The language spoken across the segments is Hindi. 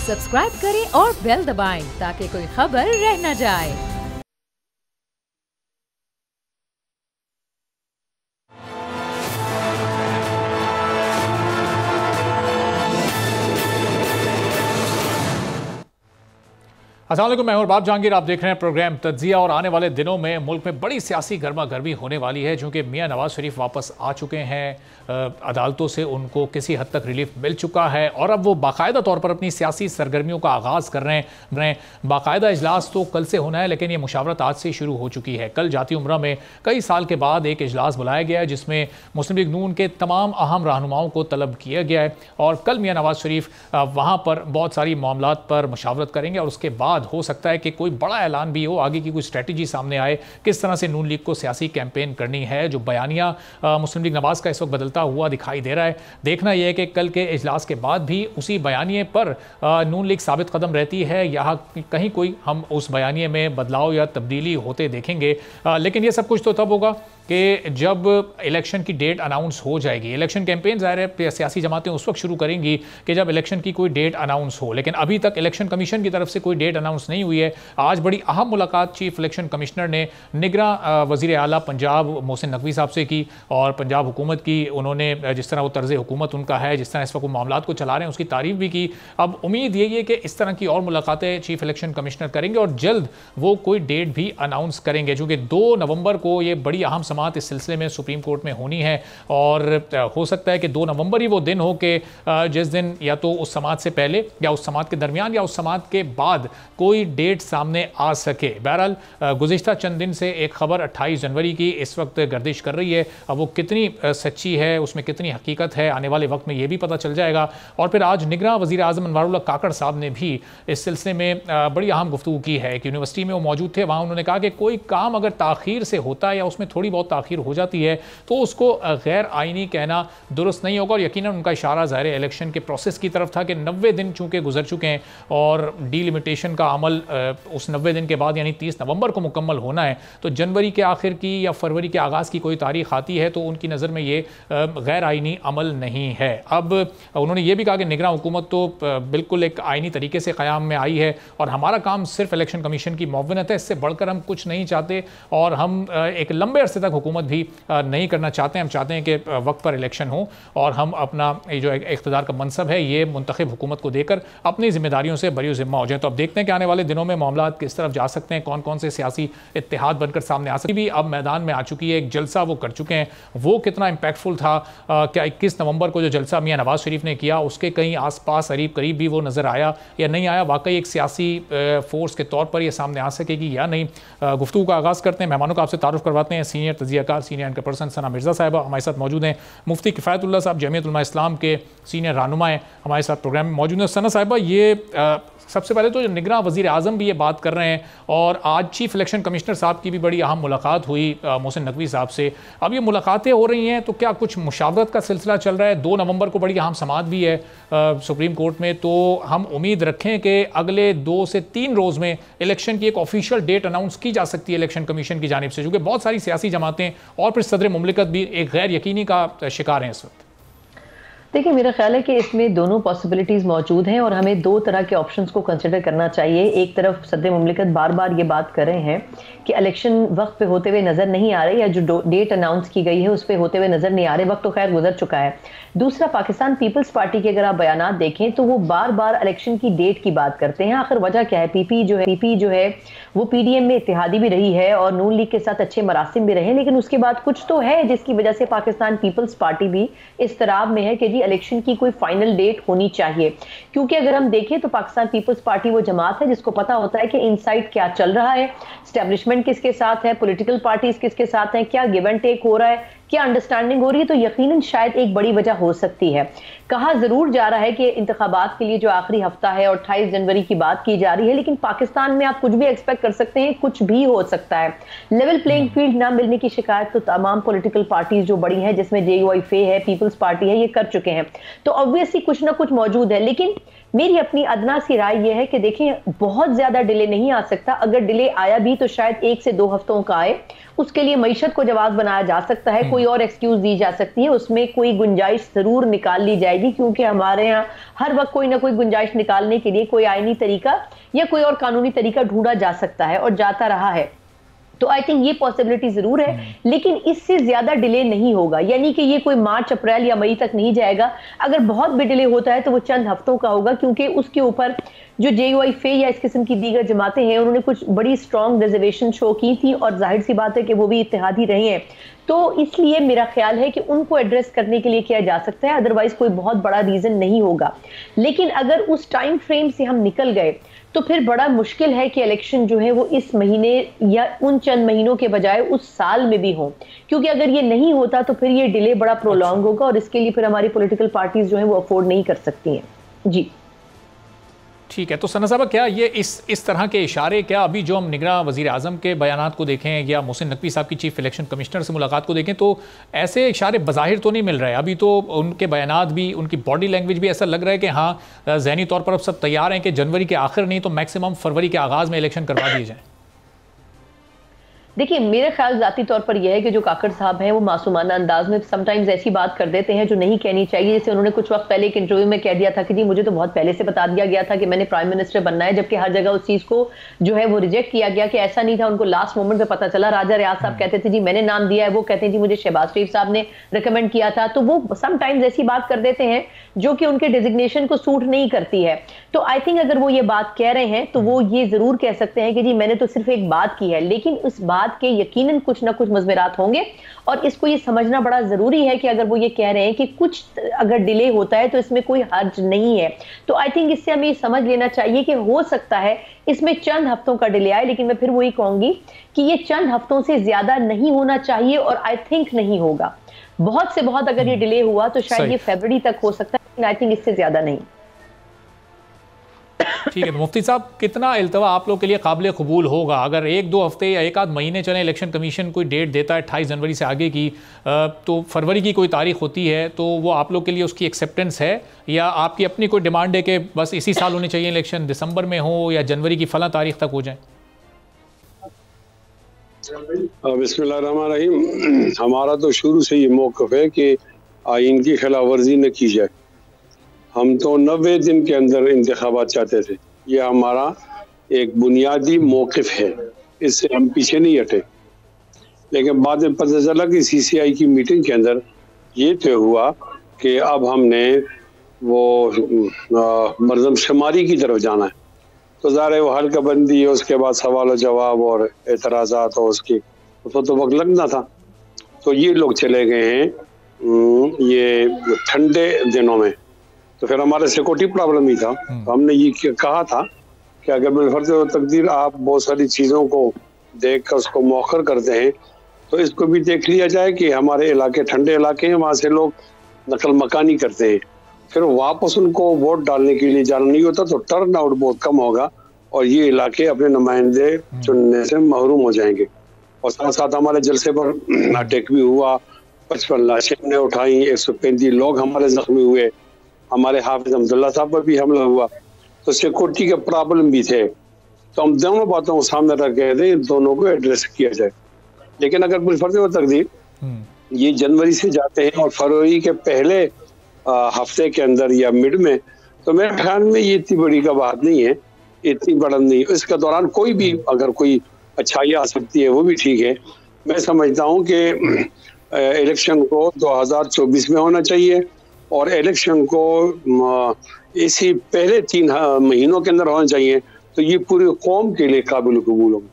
सब्सक्राइब करें और बेल दबाएं ताकि कोई खबर रह न जाए। अस्सलाम वालेकुम, मैं हूं बाब जहांगीर। आप देख रहे हैं प्रोग्राम तज्जिया। और आने वाले दिनों में मुल्क में बड़ी सियासी गर्मा गर्मी होने वाली है, क्योंकि मियां नवाज शरीफ वापस आ चुके हैं। अदालतों से उनको किसी हद तक रिलीफ मिल चुका है और अब वो बाकायदा तौर पर अपनी सियासी सरगर्मियों का आगाज़ कर रहे हैं। बाकायदा इजलास तो कल से होना है, लेकिन ये मुशावरत आज से शुरू हो चुकी है। कल जाती उम्रा में कई साल के बाद एक इजलास बुलाया गया है, जिसमें मुस्लिम लीग नून के तमाम अहम रहनुमाओं को तलब किया गया है। और कल मियां नवाज शरीफ वहाँ पर बहुत सारी मामलात पर मुशावरत करेंगे और उसके बाद हो सकता है कि कोई बड़ा ऐलान भी हो, आगे की कोई स्ट्रेटजी सामने आए, किस तरह से नून लीग को सियासी कैंपेन करनी है। जो बयानिया मुस्लिम लीग नवाज का इस वक्त बदलता हुआ दिखाई दे रहा है, देखना यह है कि कल के इजलास के बाद भी उसी बयानिए पर नून लीग साबित कदम रहती है या कहीं कोई हम उस बयानिए में बदलाव या तब्दीली होते देखेंगे। लेकिन यह सब कुछ तो तब होगा कि जब इलेक्शन की डेट अनाउंस हो जाएगी। इलेक्शन कैंपेन ज़ाहिर है सियासी जमातें उस वक्त शुरू करेंगी कि जब इलेक्शन की कोई डेट अनाउंस हो, लेकिन अभी तक इलेक्शन कमीशन की तरफ से कोई डेट अनाउंस नहीं हुई है। आज बड़ी अहम मुलाकात चीफ इलेक्शन कमिश्नर ने निगरां वज़ीर आला पंजाब मोहसिन नकवी साहब से की और पंजाब हुकूमत की उन्होंने जिस तरह वो तर्ज़ हुकूमत उनका है, जिस तरह इस वक्त वो मामलात को चला रहे हैं, उसकी तारीफ भी की। अब उम्मीद यही है कि इस तरह की और मुलाकातें चीफ इलेक्शन कमिश्नर करेंगे और जल्द वो कोई डेट भी अनाउंस करेंगे, चूँकि 2 नवंबर को ये बड़ी अहम समाअत इस सिलसिले में सुप्रीम कोर्ट में होनी है। और हो सकता है कि 2 नवंबर ही वो दिन हो कि जिस दिन या तो उस समाअत से पहले या उस समाअत के दरमियान या उस समाअत के बाद कोई डेट सामने आ सके। बहरहाल गुज़िश्ता चंद दिन से एक खबर 28 जनवरी की इस वक्त गर्दिश कर रही है। अब वो कितनी सच्ची है, उसमें कितनी हकीकत है, आने वाले वक्त में ये भी पता चल जाएगा। और फिर आज निगरां वज़ीर आज़म अनवारुल्लाह काकड़ साहब ने भी इस सिलसिले में बड़ी अहम गुफ्तगू की है। एक यूनिवर्सिटी में वो मौजूद थे, वहाँ उन्होंने कहा कि कोई काम अगर ताख़ीर से होता है या उसमें थोड़ी बहुत ताख़ीर हो जाती है तो उसको गैर आईनी कहना दुरुस्त नहीं होगा। और यकीनन उनका इशारा ज़ाहिर इलेक्शन के प्रोसेस की तरफ था कि 90 दिन चूँकि गुजर चुके हैं और डीलिमिटेशन का अमल उस 90 दिन के बाद यानी 30 नवंबर को मुकम्मल होना है, तो जनवरी के आखिर की या फरवरी के आगाज़ की कोई तारीख आती है तो उनकी नज़र में ये गैर आईनी अमल नहीं है। अब उन्होंने ये भी कहा कि निगरां हुकूमत तो बिल्कुल एक आईनी तरीके से क़याम में आई है और हमारा काम सिर्फ इलेक्शन कमीशन की मुआवनत है, इससे बढ़कर हम कुछ नहीं चाहते और हम एक लंबे अरसे तक हुकूमत भी नहीं करना चाहते हैं। हम चाहते हैं कि वक्त पर इलेक्शन हो और हम अपना जो इख्तिदार का मनसब है ये मुंतखब हुकूमत को देकर अपनी जिम्मेदारियों से बरी ज़िम्मा हो जाए। तो अब देखते हैं कि आने वाले दिनों में मामलात किस तरफ जा सकते हैं, कौन कौन से सियासी इत्तेहाद बनकर सामने आ सकते हैं। भी अब मैदान में आ चुकी है, एक जलसा वो कर चुके हैं, वो कितना इम्पैक्टफुल था। क्या 21 नवंबर को जो जलसा मियां नवाज शरीफ ने किया उसके कहीं आसपास करीब भी वो नज़र आया या नहीं आया, वाकई एक सियासी फोर्स के तौर पर यह सामने आ सकेगी या नहीं। गुफ्तगू का आगाज़ करते हैं, मेहमानों का आपसे तारुफ करवाते हैं। सीनियर तजियाकार, सीनियर एंकर पर्सन सना मिर्ज़ा साहिबा हमारे साथ मौजूद हैं। मुफ्ती किफ़ायतुल्लाह साहब जमीयत उलमा इस्लाम के सीनियर रहनुमा हैं, हमारे साथ प्रोग्राम में मौजूद हैं। सना साहिबा, ये सबसे पहले तो निगरां वज़ीर आज़म भी ये बात कर रहे हैं और आज चीफ इलेक्शन कमिश्नर साहब की भी बड़ी अहम मुलाकात हुई मोहसिन नकवी साहब से। अब ये मुलाकातें हो रही हैं तो क्या कुछ मुशावरत का सिलसिला चल रहा है? 2 नवंबर को बड़ी अहम समाअत भी है सुप्रीम कोर्ट में, तो हम उम्मीद रखें कि अगले 2 से 3 रोज़ में इलेक्शन की एक ऑफिशियल डेट अनाउंस की जा सकती है इलेक्शन कमीशन की जानिब से, क्योंकि बहुत सारी सियासी जमातें और फिर सदर मुमलिकत भी एक गैर यकीनी का शिकार हैं इस वक्त। देखिए, मेरा ख्याल है कि इसमें दोनों पॉसिबिलिटीज़ मौजूद हैं और हमें 2 तरह के ऑप्शंस को कंसिडर करना चाहिए। एक तरफ सदर मुमलिकत बार बार ये बात कर रहे हैं कि इलेक्शन वक्त पे होते हुए नज़र नहीं आ रहे या जो डेट अनाउंस की गई है उस पर होते हुए नज़र नहीं आ रहे, वक्त तो खैर गुजर चुका है। दूसरा, पाकिस्तान पीपल्स पार्टी के अगर आप बयानात देखें तो वो बार बार इलेक्शन की डेट की बात करते हैं। आखिर वजह क्या है? पीपी जो है वो पीडीएम में इत्तेहादी भी रही है और नून लीग के साथ अच्छे मरासिम भी रहे, लेकिन उसके बाद कुछ तो है जिसकी वजह से पाकिस्तान पीपल्स पार्टी भी इस तराब में है कि जी इलेक्शन की कोई फाइनल डेट होनी चाहिए। क्योंकि अगर हम देखें तो पाकिस्तान पीपल्स पार्टी वो जमात है जिसको पता होता है कि इनसाइड क्या चल रहा है, एस्टेब्लिशमेंट किसके साथ है, पॉलिटिकल पार्टीज किसके साथ हैं, क्या गिव एंड टेक हो रहा है, क्या अंडरस्टैंडिंग हो रही है। तो यकीनन शायद एक बड़ी वजह हो सकती है। कहा जरूर जा रहा है कि इंतखाबात के लिए जो आखिरी हफ्ता है और 28 जनवरी की बात की जा रही है, लेकिन पाकिस्तान में आप कुछ भी एक्सपेक्ट कर सकते हैं, कुछ भी हो सकता है। लेवल प्लेइंग फील्ड ना मिलने की शिकायत तो तमाम पॉलिटिकल पार्टीज जो बड़ी हैं, जिसमें जेयूआईफे है, पीपल्स पार्टी है, ये कर चुके हैं। तो ऑब्वियसली कुछ ना कुछ मौजूद है, लेकिन मेरी अपनी अदना सी राय यह है कि देखें बहुत ज्यादा डिले नहीं आ सकता। अगर डिले आया भी तो शायद 1 से 2 हफ्तों का आए, उसके लिए मईशत को जवाब बनाया जा सकता है। कोई और एक्सक्यूज दी जा सकती है, उसमें कोई गुंजाइश जरूर निकाल ली जाएगी, क्योंकि हमारे यहाँ हर वक्त कोई ना कोई गुंजाइश निकालने के लिए कोई आईनी तरीका या कोई और कानूनी तरीका ढूंढा जा सकता है और जाता रहा है। तो आई थिंक ये पॉसिबिलिटी जरूर है, लेकिन इससे ज्यादा डिले नहीं होगा, यानी कि ये कोई मार्च अप्रैल या मई तक नहीं जाएगा। अगर बहुत भी डिले होता है तो वो चंद हफ्तों का होगा, क्योंकि उसके ऊपर जो JUIFA या इस किस्म की दीगर जमातें हैं उन्होंने कुछ बड़ी स्ट्रॉन्ग रिजर्वेशन शो की थी, और जाहिर सी बात है कि वो भी इत्तेहादी रहे हैं, तो इसलिए मेरा ख्याल है कि उनको एड्रेस करने के लिए किया जा सकता है, अदरवाइज कोई बहुत बड़ा रीजन नहीं होगा। लेकिन अगर उस टाइम फ्रेम से हम निकल गए तो फिर बड़ा मुश्किल है कि इलेक्शन जो है वो इस महीने या उन चंद महीनों के बजाय उस साल में भी हो, क्योंकि अगर ये नहीं होता तो फिर ये डिले बड़ा प्रोलॉन्ग होगा, और इसके लिए फिर हमारी पॉलिटिकल पार्टीज जो है वो अफोर्ड नहीं कर सकती हैं। जी ठीक है, तो सना साहब क्या ये इस तरह के इशारे, क्या अभी जो हम निगरान वज़ीर आज़म के बयानात को देखें या मोहसिन नकवी साहब की चीफ इलेक्शन कमिश्नर से मुलाकात को देखें, तो ऐसे इशारे बज़ाहिर तो नहीं मिल रहे। अभी तो उनके बयानात भी, उनकी बॉडी लैंग्वेज भी ऐसा लग रहा है कि हाँ ज़हनी तौर पर अब सब तैयार हैं कि जनवरी के आखिर नहीं तो मैक्सिमम फरवरी के आगाज़ में इलेक्शन करवा दिए जाएँ। देखिए, मेरे ख्याल जाती तौर पर यह है कि जो काकड़ साहब हैं वो मासूमाना अंदाज में समटाइम्स ऐसी बात कर देते हैं जो नहीं कहनी चाहिए। जैसे उन्होंने कुछ वक्त पहले एक इंटरव्यू में कह दिया था कि जी मुझे तो बहुत पहले से बता दिया गया था कि मैंने प्राइम मिनिस्टर बनना है, जबकि हर जगह उस चीज को जो है वो रिजेक्ट किया गया कि ऐसा नहीं था। उनको लास्ट मोमेंट पे पता चला। राजा रियाज साहब कहते थे जी मैंने नाम दिया है, वो कहते हैं जी मुझे शहबाज शरीफ साहब ने रिकमेंड किया था। तो वो समटाइम्स ऐसी बात कर देते हैं जो कि उनके डिजिग्नेशन को सूट नहीं करती है। तो आई थिंक अगर वो ये बात कह रहे हैं तो वो ये जरूर कह सकते हैं कि जी मैंने तो सिर्फ एक बात की है, लेकिन उस बात के यकीनन कुछ ना कुछ मज़मेरात होंगे। और इसको ये समझना बड़ा जरूरी है कि अगर वो ये कह रहे हैं कि कुछ अगर डिले होता है तो इसमें कोई हर्ज नहीं है। तो आई थिंक इससे हमें समझ लेना चाहिए कि हो सकता है इसमें चंद हफ्तों का डिले आए, लेकिन मैं फिर वही कहूंगी कि ये चंद हफ्तों से ज्यादा नहीं होना चाहिए, और आई थिंक नहीं होगा। बहुत से बहुत अगर ये डिले हुआ तो शायद ये फरवरी तक हो सकता है, लेकिन आई थिंक इससे ज्यादा नहीं। ठीक है, तो मुफ्ती साहब कितना इल्तवा आप लोग के लिए काबिल कबूल होगा अगर एक दो हफ्ते या एक आध महीने चले, इलेक्शन कमीशन कोई डेट देता है 28 जनवरी से आगे की, तो फरवरी की कोई तारीख होती है, तो वो आप लोग के लिए उसकी एक्सेप्टेंस है, या आपकी अपनी कोई डिमांड है कि बस इसी साल होने चाहिए इलेक्शन, दिसंबर में हो या जनवरी की फला तारीख तक हो जाए? बिस्मिल्लाहिर्रहमानिर्रहीम। हमारा तो शुरू से ये मौक़िफ़ है कि आइन की खिलाफ वर्जी न की जाए। हम तो 90 दिन के अंदर इंतखाबात चाहते थे, ये हमारा एक बुनियादी मौक़िफ़ है, इससे हम पीछे नहीं हटे। लेकिन बाद में पता चला कि CCI की मीटिंग के अंदर ये तय हुआ कि अब हमने वो मरदमशुमारी की तरफ जाना है। तो ज़ाहिर है वो हल्का बंदी है, उसके बाद सवाल जवाब और एतराज़ात और उसकी उसको तो वक्त लगना था। तो ये लोग चले गए हैं ये ठंडे दिनों में, तो फिर हमारे सिक्योरिटी प्रॉब्लम ही था। तो हमने ये कहा था कि अगर बिलफर्ज़ तकदीर आप बहुत सारी चीज़ों को देख कर उसको मौखर करते हैं, तो इसको भी देख लिया जाए कि हमारे इलाके ठंडे इलाके हैं, वहाँ से लोग नकल मकानी करते हैं, फिर वापस उनको वोट डालने के लिए जाना नहीं होता, तो टर्न आउट बहुत कम होगा और ये इलाके अपने नुमाइंदे चुनने से महरूम हो जाएंगे। और साथ साथ हमारे जलसे पर अटैक भी हुआ, 55 लाशें हमने उठाई, 135 लोग हमारे जख्मी हुए, हमारे हाफिज अब्दुल्ला साहब पर भी हमला हुआ। तो सिक्योरिटी के प्रॉब्लम भी थे। तो हम दोनों बातों को सामने रख गए थे, दोनों को एड्रेस किया जाए। लेकिन अगर बिलफर्ज़ तकदीर ये जनवरी से जाते हैं और फरवरी के पहले हफ्ते के अंदर या मिड में, तो मेरे ख्याल में ये इतनी बड़ी का बात नहीं है, इतनी बड़ा नहीं। इसके दौरान कोई भी अगर कोई अच्छाई आ सकती है वो भी ठीक है। मैं समझता हूँ कि इलेक्शन को 2024 में होना चाहिए और इलेक्शन को इसी पहले 3 महीनों के अंदर होना चाहिए, तो ये पूरी कौम के लिए काबिल कबूल होगा।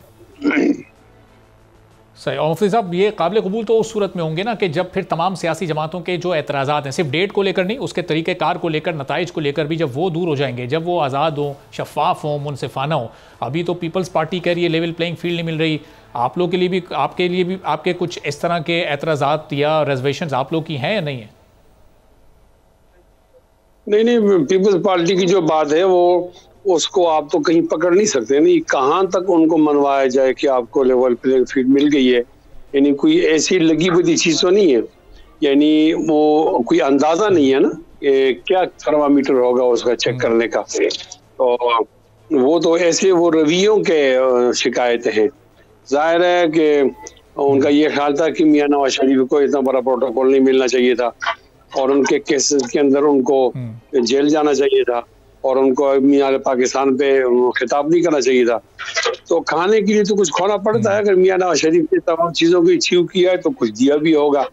सही। और मुफ्ती साहब ये काबिल कबूल तो उस सूरत में होंगे ना कि जब फिर तमाम सियासी जमातों के जो एतराज़ात हैं, सिर्फ डेट को लेकर नहीं, उसके तरीक़ेकार को लेकर, नताइज को लेकर भी, जब वो दूर हो जाएंगे, जब वो आज़ाद हों, शफाफ हों, मुनसिफाना हो। अभी तो पीपल्स पार्टी कह रही है लेवल प्लेइंग फील्ड नहीं मिल रही। आप लोग के लिए भी, आपके लिए भी आपके कुछ इस तरह के एतराज़ात या रिजर्वेशंस आप लोग की हैं या नहीं है? नहीं, पीपल्स पार्टी की जो बात है वो उसको आप तो कहीं पकड़ नहीं सकते। नहीं, कहाँ तक उनको मनवाया जाए कि आपको लेवल प्लेइंग फील्ड मिल गई है, यानी कोई ऐसी लगी बुधी चीज़ तो नहीं है, यानी वो कोई अंदाज़ा नहीं है ना क्या थर्मामीटर होगा उसका चेक करने का। तो वो तो ऐसे वो रवैयों के शिकायतें हैं। जाहिर है कि उनका ये ख्याल था कि मियां नवाज शरीफ को इतना बड़ा प्रोटोकॉल नहीं मिलना चाहिए था और उनके केसेस के अंदर उनको जेल जाना चाहिए था और उनको मियां पाकिस्तान पे खिताब नहीं करना चाहिए था। तो खाने के लिए तो कुछ खोना पड़ता है। अगर मियां नवाज शरीफ ने तमाम चीजों को अचीव किया है तो कुछ दिया भी होगा।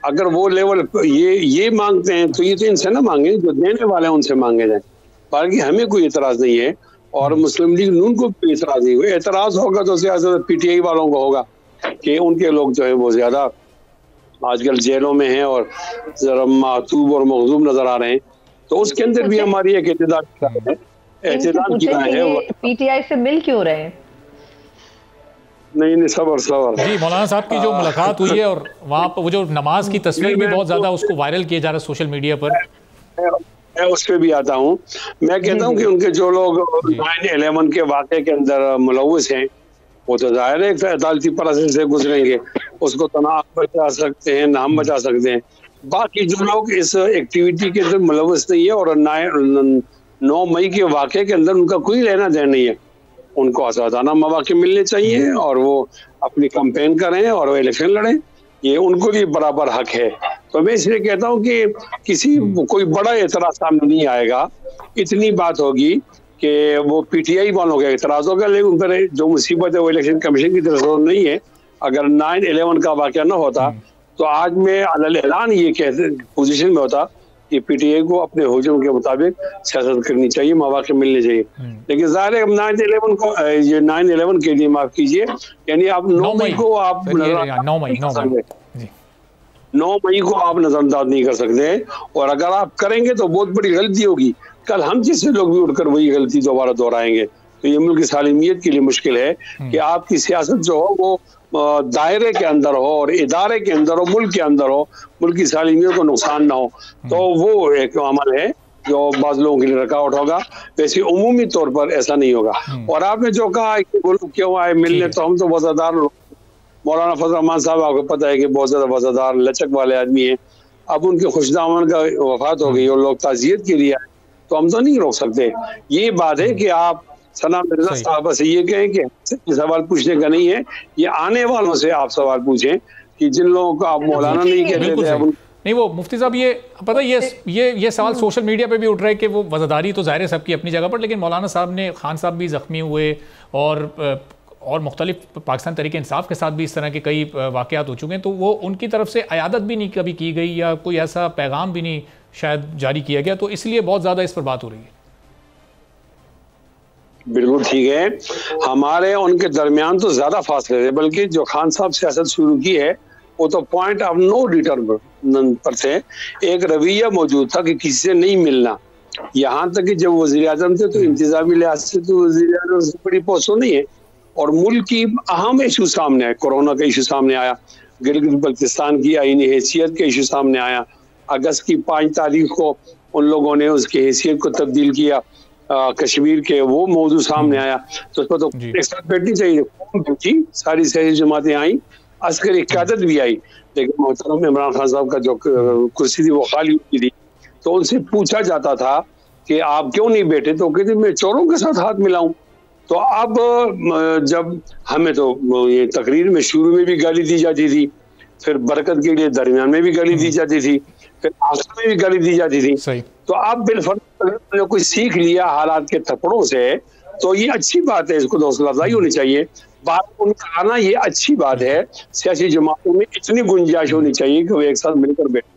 अगर वो लेवल ये मांगते हैं तो ये तो इनसे ना मांगे, जो देने वाले हैं उनसे मांगे जाए। बाकी हमें कोई एतराज नहीं है और मुस्लिम लीग नून को भी एतराज नहीं हुआ। एतराज होगा तो ज्यादा पीटीआई वालों को होगा कि उनके लोग जो है वो ज्यादा आजकल जेलों में हैं और जरा मातूब और मखजूम नजर आ रहे हैं। तो उसके अंदर भी हमारी एक एहतजाज की राय है। पीटीआई से मिल क्यों रहे हैं? नहीं सबर जी, मौलाना साहब की जो मुलाकात हुई है और वहाँ पर वो जो नमाज की तस्वीर भी बहुत ज्यादा उसको वायरल किया जा रहा है सोशल मीडिया पर। मैं उस पर भी आता हूँ। मैं कहता हूँ कि उनके जो लोग 9/11 के वाक़े के अंदर मुलव्वस हैं वो तो जाहिर है अदालती प्रोसेस से गुजरेंगे, उसको तो ना आप बचा सकते हैं ना हम बचा सकते हैं। बाकी जो लोग इस एक्टिविटी के अंदर मुलव्वस नहीं है और 9 मई के वाक़े के अंदर उनका कोई लेना देना नहीं है, उनको आज़ादाना मौक़े मिलने चाहिए और वो अपनी कैंपेन करें और वो इलेक्शन लड़ें, ये उनको भी बराबर हक है। तो मैं इसलिए कहता हूँ कि कोई बड़ा एतराज़ सामने नहीं आएगा। इतनी बात होगी कि वो पीटीआई वालों का एतराज़ होगा, लेकिन उन पर जो मुसीबत है वो इलेक्शन कमीशन की तरफ से नहीं है। अगर 9/11 का वाक़या न होता तो आज मैं अलल ऐलान ये कहते पोजीशन में होता कि पीटीआई को अपने हुजूम के मुताबिक सियासत करनी चाहिए, मौक़े मिलने चाहिए। लेकिन ज़ाहिर है 9/11 को ये 9/11 के लिए माफ़ कीजिए, यानी आप 9 मई को आप 9 मई को आप नजरअंदाज नहीं कर सकते और अगर आप करेंगे तो बहुत बड़ी गलती होगी। कल हम जैसे लोग भी उठकर वही गलती दोबारा दोहराएंगे तो ये मुल्क की सालिमियत के लिए मुश्किल है कि आपकी सियासत जो हो वो दायरे के अंदर हो और इदारे के अंदर हो, मुल्क के अंदर हो, मुल्क की सालिमियत को नुकसान ना हो। तो वो एक अमल है जो बाज़ लोगों के लिए रुकावट होगा, वैसे उमूमी तौर पर ऐसा नहीं होगा। और आपने जो कहा क्यों आए मिलने, तो हम तो वज़ादार मौलाना फजल रहमान साहब आपको पता है कि बहुत ज्यादा वज़ादार लचक वाले आदमी हैं। अब उनके खुशदामन का वफात हो गई और लोग ताज़ियत के लिए आए तो हम तो नहीं रोक सकते। ये बात है कि आप सना मिर्जा साहब से ये कहें कि सवाल पूछने का नहीं है, ये आने वालों से आप सवाल पूछें कि जिन लोगों को आप मौलाना नहीं कहते थे। नहीं वो मुफ्ती साहब ये पता ये सवाल सोशल मीडिया पे भी उठ रहा है कि वो वज़ादारी तो ज़ाहिर है सबकी अपनी जगह पर, लेकिन मौलाना साहब ने खान साहब भी ज़ख्मी हुए और मुख्तलिफ पाकिस्तान तरीके इंसाफ के साथ भी इस तरह के कई वाक़यात हो चुके हैं, तो वो उनकी तरफ से अयादत भी नहीं कभी की गई या कोई ऐसा पैगाम भी नहीं शायद जारी किया गया, तो इसलिए बहुत ज़्यादा इस पर बात हो रही है। बिल्कुल ठीक है, हमारे उनके दरमियान तो ज़्यादा फासले थे, बल्कि जो खान साहब सियासत शुरू की है वो तो पॉइंट ऑफ नो रिटर्न पर थे। एक रवैया मौजूद था कि किसी से नहीं मिलना। यहाँ तक कि जब वज़ीर आज़म थे तो इंतज़ामी लिहाज से तो वज़ीर आज़म से बड़ी पोस्ट तो नहीं है और मुल्क की अहम इशू सामने आया, कोरोना का इशू सामने आया, गिलगित बल्तिस्तान की आईनी हैसियत का इशू सामने आया, अगस्त की 5 तारीख को उन लोगों ने उसकी हैसियत को तब्दील किया, कश्मीर के वो मौजू सामने आया, तो उस पर तो एक साथ बैठनी चाहिए। सारी सियासी जमातें आई, अस्करी क़यादत भी आई, लेकिन मोहतरम इमरान खान साहब का जो कुर्सी थी वो खाली हुई थी, तो उनसे पूछा जाता था कि आप क्यों नहीं बैठे, तो कहते मैं चोरों के साथ हाथ मिलाऊं। तो अब जब हमें तो ये तकरीर में शुरू में भी गाली दी जाती थी, फिर बरकत के लिए दरमियान में भी गाली दी जाती थी, फिर आखिर में भी गाली दी जाती थी। तो अब बिलफर्ज कोई सीख लिया हालात के थप्पड़ों से, तो ये अच्छी बात है, इसको हौसला अफजाई होनी चाहिए। बात उनका आना ये अच्छी बात है, सियासी जमातों में इतनी गुंजाइश होनी चाहिए कि वो एक साथ मिलकर बैठे।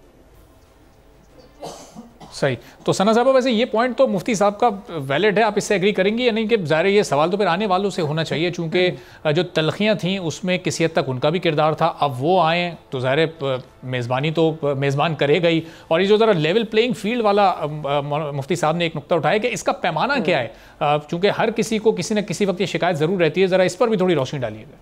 सही। तो सना साहब वैसे ये पॉइंट तो मुफ्ती साहब का वैलिड है, आप इससे एग्री करेंगी या नहीं कि ज़ाहिर ये सवाल तो फिर आने वालों से होना चाहिए, चूँकि जो तलखियाँ थी उसमें किसी हद तक उनका भी किरदार था, अब वो आए तो ज़ाहिर मेज़बानी तो मेज़बान करेगा ही। और ये जो ज़रा लेवल प्लेइंग फील्ड वाला मुफ्ती साहब ने एक नुक्ता उठाया कि इसका पैमाना क्या है, चूँकि हर किसी को किसी न किसी वक्त ये शिकायत ज़रूर रहती है, ज़रा इस पर भी थोड़ी रोशनी डालिएगा।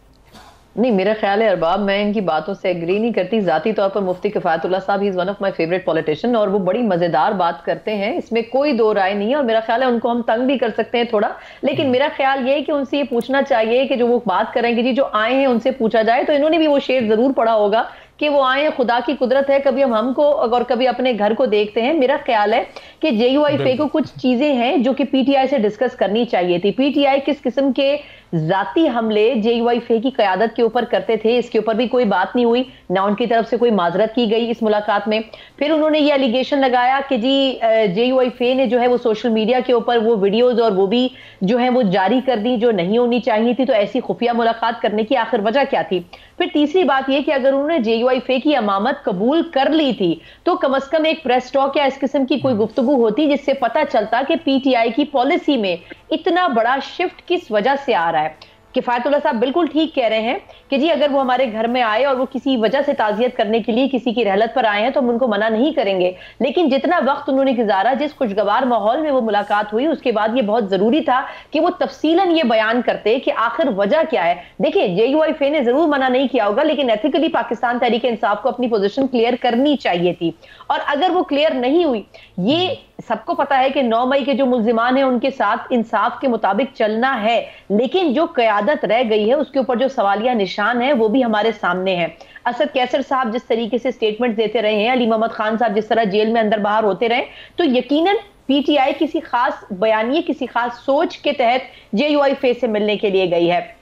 नहीं, मेरा ख्याल है अरबाब, मैं इनकी बातों से एग्री नहीं करती। जाती तौर पर मुफ्ती किफायतुल्लाह साहब he is one of my favourite politician और वो बड़ी मजेदार बात करते हैं, इसमें कोई दो राय नहीं है। और मेरा ख्याल है उनको हम तंग भी कर सकते हैं थोड़ा, लेकिन मेरा ख्याल ये है कि उनसे ये पूछना चाहिए कि जो वो बात करेंगे जी जो आए हैं उनसे पूछा जाए, तो इन्होंने भी वो शेर जरूर पढ़ा होगा कि वो आए हैं, खुदा की कुदरत है, कभी हम हमको और कभी अपने घर को देखते हैं। मेरा ख्याल है कि JUIF को कुछ चीजें हैं जो कि PTI से डिस्कस करनी चाहिए थी। PTI किस किस्म के जाती हमले JUIFA की क़यादत के ऊपर करते थे, इसके ऊपर भी कोई बात नहीं हुई, ना उनकी तरफ से कोई माजरत की गई इस मुलाकात में। फिर उन्होंने ये एलिगेशन लगाया कि जी JUIFA ने जो है वो सोशल मीडिया के ऊपर वो वीडियोज और वो भी जो है वो जारी कर दी जो नहीं होनी चाहिए थी, तो ऐसी खुफिया मुलाकात करने की आखिर वजह क्या थी। फिर तीसरी बात यह कि अगर उन्होंने JUIFA की अमामत कबूल कर ली थी तो कम से कम एक प्रेस टॉक या इस किस्म की कोई गुफ्तगू होती जिससे पता चलता कि PTI की पॉलिसी में इतना बड़ा शिफ्ट किस वजह से आ रहा है। किफायतुल्लाह साहब बिल्कुल ठीक कह रहे हैं कि जी अगर वो हमारे घर में आए और वो किसी वजह से ताजियत करने के लिए किसी की रहलत पर आए हैं तो हम उनको मना नहीं करेंगे, लेकिन जितना वक्त उन्होंने गुजारा, जिस खुशगवार माहौल में वो मुलाकात हुई, उसके बाद ये बहुत जरूरी था कि वो तफसीलन ये बयान करते कि आखिर वजह क्या है। देखिए JUIFA ने जरूर मना नहीं किया होगा, लेकिन एथिकली पाकिस्तान तहरीक इंसाफ को अपनी पोजीशन क्लियर करनी चाहिए थी, और अगर वो क्लियर नहीं हुई, ये सबको पता है कि 9 मई के जो मुल्जिमान हैं उनके साथ इंसाफ के मुताबिक चलना है, लेकिन जो क़यादत रह गई है उसके ऊपर जो सवालिया निशान है वो भी हमारे सामने है। असद कैसर साहब जिस तरीके से स्टेटमेंट देते रहे हैं, अली मोहम्मद खान साहब जिस तरह जेल में अंदर बाहर होते रहे, तो यकीनन PTI किसी खास बयानिए, किसी खास सोच के तहत JUIFA से मिलने के लिए गई है।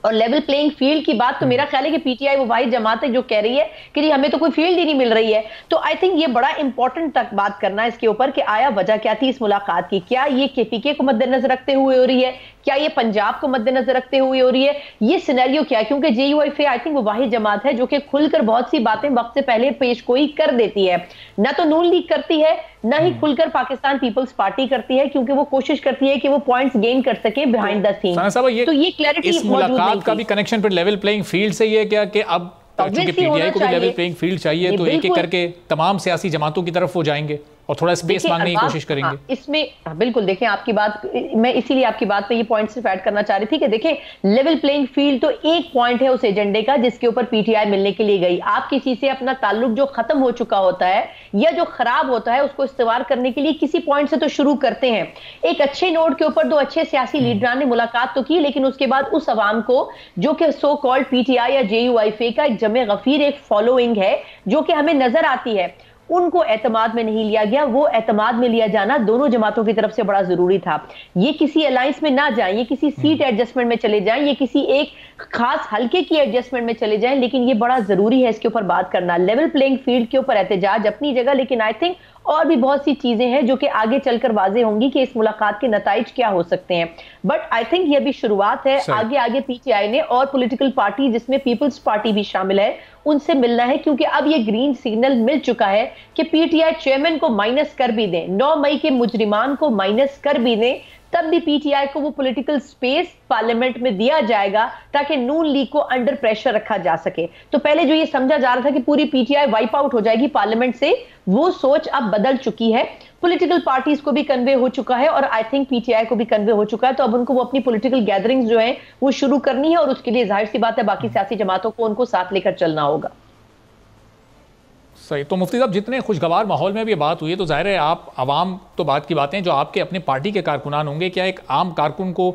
और लेवल प्लेइंग फील्ड की बात तो मेरा ख्याल है कि PTI वो वाहिद जमात है जो कह रही है कि जी हमें तो कोई फील्ड ही नहीं मिल रही है। तो आई थिंक ये बड़ा इंपॉर्टेंट तक बात करना इसके ऊपर कि आया वजह क्या थी इस मुलाकात की। क्या ये KPK को मद्देनजर रखते हुए हो रही है, क्या ये पंजाब को मद्देनजर रखते हुए हो रही है, ये सिनेरियो क्या है? क्योंकि JUIFA आई थिंक वो वाहिद जमात है जो कि खुलकर बहुत सी बातें वक्त से पहले पेशगोई कर देती है। ना तो नून लीग करती है, ना ही खुलकर पाकिस्तान पीपल्स पार्टी करती है, क्योंकि वो कोशिश करती है कि वो पॉइंट्स गेन कर सके बिहाइंड द सीन। तो ये क्लैरिटी इस मुलाकात का भी कनेक्शन फिर लेवल प्लेइंग फील्ड से ये क्या कि अब चूंकि PTI को भी लेवल प्लेइंग फील्ड चाहिए, तो एक एक करके तमाम सियासी जमातों की तरफ वो जाएंगे और थोड़ा स्पेस मांगने की कोशिश करेंगे। इसमें बिल्कुल देखें आपकी बात, मैं इसीलिए आपकी बात पे ये पॉइंट सिर्फ ऐड करना चाह रही थी कि देखें लेवल प्लेइंग फील्ड तो एक पॉइंट है उस एजेंडे का जिसके ऊपर PTI मिलने के लिए गई। आप किसी से अपना ताल्लुक जो खत्म हो चुका होता है या जो खराब होता है उसको इस्तेमाल करने के लिए किसी पॉइंट से तो शुरू करते हैं। एक अच्छे नोट के ऊपर दो अच्छे सियासी लीडरान ने मुलाकात तो की, लेकिन उसके बाद उस अवाम को जो कि सो कॉल्ड PTI या JUIFA का एक जमे गफीर एक फॉलोइंग है जो कि हमें नजर आती है, उनको एतमाद में नहीं लिया गया। वो एतमाद में लिया जाना दोनों जमातों की तरफ से बड़ा जरूरी था। ये किसी अलायंस में ना जाएं, ये किसी सीट एडजस्टमेंट में चले जाएं, ये किसी एक खास हल्के की एडजस्टमेंट में चले जाएं, लेकिन ये बड़ा जरूरी है इसके ऊपर बात करना। लेवल प्लेइंग फील्ड के ऊपर एहतजाज अपनी जगह, लेकिन आई थिंक और भी बहुत सी चीजें हैं जो कि आगे चलकर वाजे होंगी कि इस मुलाकात के नताइज क्या हो सकते हैं। बट आई थिंक ये अभी शुरुआत है। आगे आगे PTI ने और पॉलिटिकल पार्टी जिसमें पीपल्स पार्टी भी शामिल है उनसे मिलना है, क्योंकि अब ये ग्रीन सिग्नल मिल चुका है कि PTI चेयरमैन को माइनस कर भी दें, 9 मई के मुजरिमान को माइनस कर भी दें, तब भी PTI को वो पॉलिटिकल स्पेस पार्लियामेंट में दिया जाएगा ताकि नून लीग को अंडर प्रेशर रखा जा सके। तो पहले जो ये समझा जा रहा था कि पूरी PTI वाइप आउट हो जाएगी पार्लियामेंट से, वो सोच अब बदल चुकी है। पॉलिटिकल पार्टीज को भी कन्वे हो चुका है और आई थिंक PTI को भी कन्वे हो चुका है। तो अब उनको वो अपनी पॉलिटिकल गैदरिंग्स जो है वो शुरू करनी है और उसके लिए जाहिर सी बात है बाकी सियासी जमातों को उनको साथ लेकर चलना होगा। सही। तो मुफ्ती साहब जितने खुशगवार माहौल में भी बात हुई है, तो जाहिर है आप अवाम तो बात की बातें जो आपके अपने पार्टी के कारकुनान होंगे, क्या एक आम कारकुन को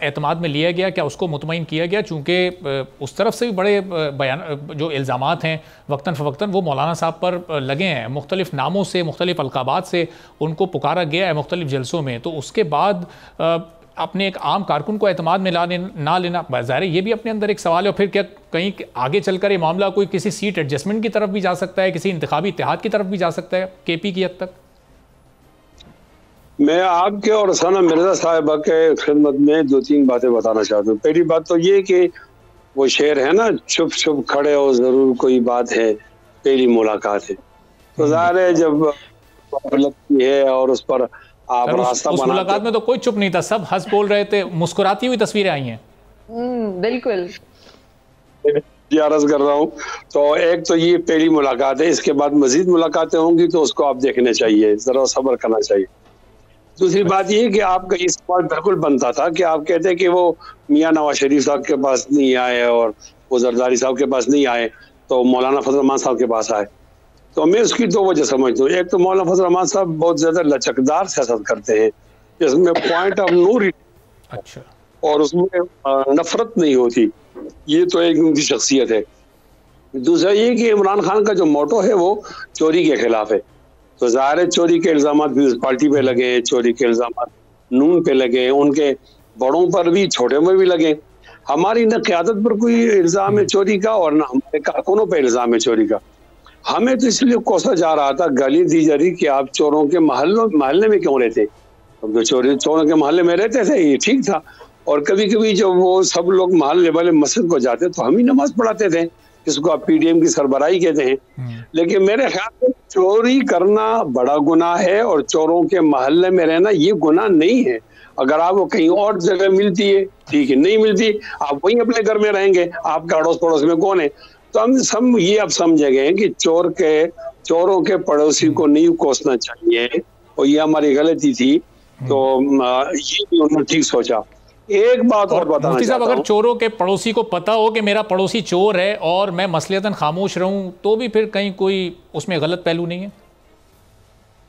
एतमाद में लिया गया, क्या उसको मुतमईन किया गया? चूँकि उस तरफ से भी बड़े बयान जो इल्ज़ामात हैं वक्तन फ़वक्तन वो मौलाना साहब पर लगे हैं, मुख्तलिफ़ नामों से मुख्तलिफ़ अलकाबात से उनको पुकारा गया है मुख्तलिफ़ जलसों में। तो उसके बाद अपने एक आम कारकुन को एतमाद में ना लेना ज़ाहिर ये भी अपने अंदर एक सवाल है। और फिर क्या कहीं आगे चलकर ये मामला कोई किसी सीट एडजस्टमेंट की तरफ भी जा सकता है, किसी इंतखाबी इत्तेहाद की तरफ भी जा सकता है KP की हद तक? मैं आपके और रसाना मिर्जा साहिबा के खिदमत में 2-3 बातें बताना चाहता हूँ। पहली बात तो ये कि वो शेर है ना, चुप चुप खड़े हो जरूर कोई बात है, पहली मुलाकात है। तो ज़ाहिर है जब लगती है और उस पर आप रास्ता उस मुलाकात में तो कोई चुप नहीं था, सब हंस बोल रहे थे, मुस्कुराती हुई तस्वीरें आई हैं। बिल्कुल अर्ज कर रहा हूँ। तो एक तो ये पहली मुलाकात है, इसके बाद मजीद मुलाकातें होंगी तो उसको आप देखने चाहिए, जरा सब्र करना चाहिए। दूसरी बात ये कि आपका इस सवाल बिल्कुल बनता था कि आप कहते हैं कि वो मियाँ नवाज शरीफ साहब के पास नहीं आए और वो जरदारी साहब के पास नहीं आए तो मौलाना फजल रहमान साहब के पास आए। तो मैं उसकी 2 वजह समझता हूँ। एक तो मौलाना फजल रहमान साहब बहुत ज्यादा लचकदार सियासत करते हैं जिसमें पॉइंट ऑफ नो रिटर्न, अच्छा, और उसमें नफरत नहीं होती, ये तो एक उनकी शख्सियत है। दूसरा ये कि इमरान खान का जो मोटो है वो चोरी के खिलाफ है। तो ज़ाहिर है चोरी के इल्ज़ाम भी पार्टी पे लगे, चोरी के इल्ज़ाम नून पे लगे, उनके बड़ों पर भी छोटे में भी लगे। हमारी न क़यादत पर कोई इल्ज़ाम है चोरी का और न हमारे कारकुनों पर इल्ज़ाम है चोरी का। हमें तो इसलिए कोसा जा रहा था, गाली दी जा रही कि आप चोरों के मोहल्ले में क्यों रहते। अब जो चोरों के मोहल्ले में रहते थे ये ठीक था, और कभी कभी जब वो सब लोग मोहल्ले वाले मस्जिद को जाते तो हम ही नमाज पढ़ाते थे, जिसको आप पीडीएम की सरबराही कहते हैं। लेकिन मेरे ख्याल में चोरी करना बड़ा गुनाह है और चोरों के मोहल्ले में रहना ये गुनाह नहीं है। अगर आपको कहीं और जगह मिलती है ठीक है, नहीं मिलती आप वहीं अपने घर में रहेंगे, आपके अड़ोस पड़ोस में कौन है। तो हम ये अब समझ गए कि चोरों के पड़ोसी को नहीं कोसना चाहिए, और ये हमारी गलती थी। तो ये भी उन्होंने ठीक सोचा। एक बात और बताना मुफ्ती साहब, चाहता अगर हूं, चोरों के पड़ोसी को पता हो कि मेरा पड़ोसी चोर है और मैं मसलियतन खामोश रहूं, तो भी फिर कहीं कोई उसमें गलत पहलू नहीं है?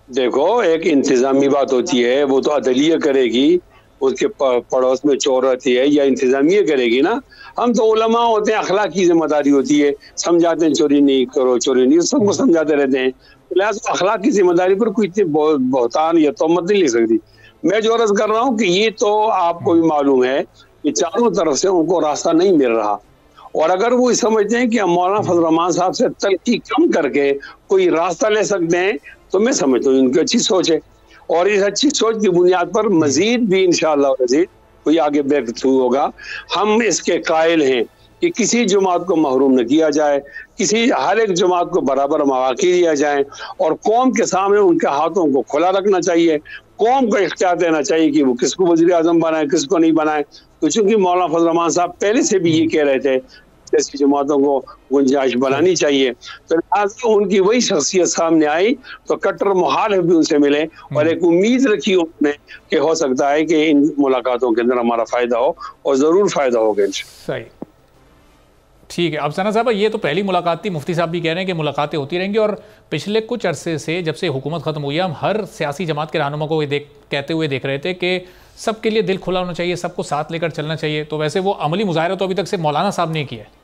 देखो एक इंतजामी बात होती है, वो तो अदलिया करेगी, उसके पड़ोस में चोर रहती है या इंतजामिया करेगी ना। हम तो उलमा होते हैं, अखलाक की जिम्मेदारी होती है, समझाते हैं चोरी नहीं करो, चोरी नहीं, सबको समझाते रहते हैं। लिहाजा अखलाक की जिम्मेदारी पर कोई इतनी बहुतान या तोहमत नहीं ले सकती। मैं जो अर्ज कर रहा हूँ कि ये तो आपको भी मालूम है कि चारों तरफ से उनको रास्ता नहीं मिल रहा, और अगर वो समझते हैं कि हम मौलाना फजल रहमान साहब से तलखी कम करके कोई रास्ता ले सकते हैं, तो मैं समझता हूँ इनकी अच्छी सोच है, और इस अच्छी सोच की बुनियाद पर मजीद भी इंशाअल्लाह मजीद कोई आगे ब्रेक थ्रू होगा। हम इसके कायल हैं कि किसी जमात को महरूम न किया जाए, हर एक जमात को बराबर मौक़े दिया जाए, और कौम के सामने उनके हाथों को खुला रखना चाहिए। कौम को इख्तियार देना चाहिए कि वो किसको वज़ीर आज़म बनाए, किसको नहीं बनाए। तो चूंकि मौलाना फजल रहमान साहब पहले से भी ये कह रहे थे ऐसी जमातों को गुंजाइश बनानी चाहिए, तो लिहाजा उनकी वही शख्सियत सामने आई तो कट्टर मुखालिफ भी उनसे मिले, और एक उम्मीद रखी उन्होंने कि हो सकता है कि इन मुलाकातों के अंदर हमारा फ़ायदा हो, और ज़रूर फ़ायदा होगा। सही, ठीक है। अब सना साहब, ये तो पहली मुलाकात थी, मुफ्ती साहब भी कह रहे हैं कि मुलाकातें होती रहेंगी, और पिछले कुछ अरसे से जब से हुकूमत ख़त्म हुई है हम हर सियासी जमात के रहनुमा को कहते हुए देख रहे थे कि सबके लिए दिल खुला होना चाहिए, सबको साथ लेकर चलना चाहिए। तो वैसे वो अमली मुजाहरा तो अभी तक से मौलाना साहब ने किया है।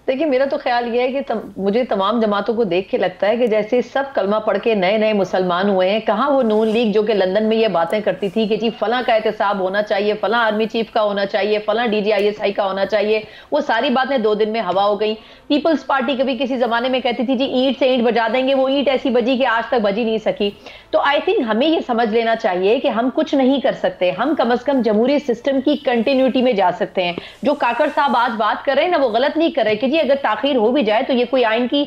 देखिए, मेरा तो ख्याल ये है कि मुझे तमाम जमातों को देख के लगता है कि जैसे सब कलमा पढ़ के नए नए मुसलमान हुए हैं। कहाँ वो नून लीग जो कि लंदन में ये बातें करती थी कि जी फलां का एहतसाब होना चाहिए, फलां आर्मी चीफ का होना चाहिए, फलां DGISI का होना चाहिए, वो सारी बातें 2 दिन में हवा हो गई। पीपल्स पार्टी कभी किसी जमाने में कहती थी जी ईंट से ईंट बजा देंगे, वो ईंट ऐसी बजी कि आज तक बजी नहीं सकी। तो आई थिंक हमें ये समझ लेना चाहिए कि हम कुछ नहीं कर सकते, हम कम से कम जमहूरी सिस्टम की कंटिन्यूटी में जा सकते हैं। जो काकड़ साहब आज बात कर रहे हैं ना, वो गलत नहीं कर रहे कि जी अगर ताखीर हो भी जाए तो ये कोई आइन की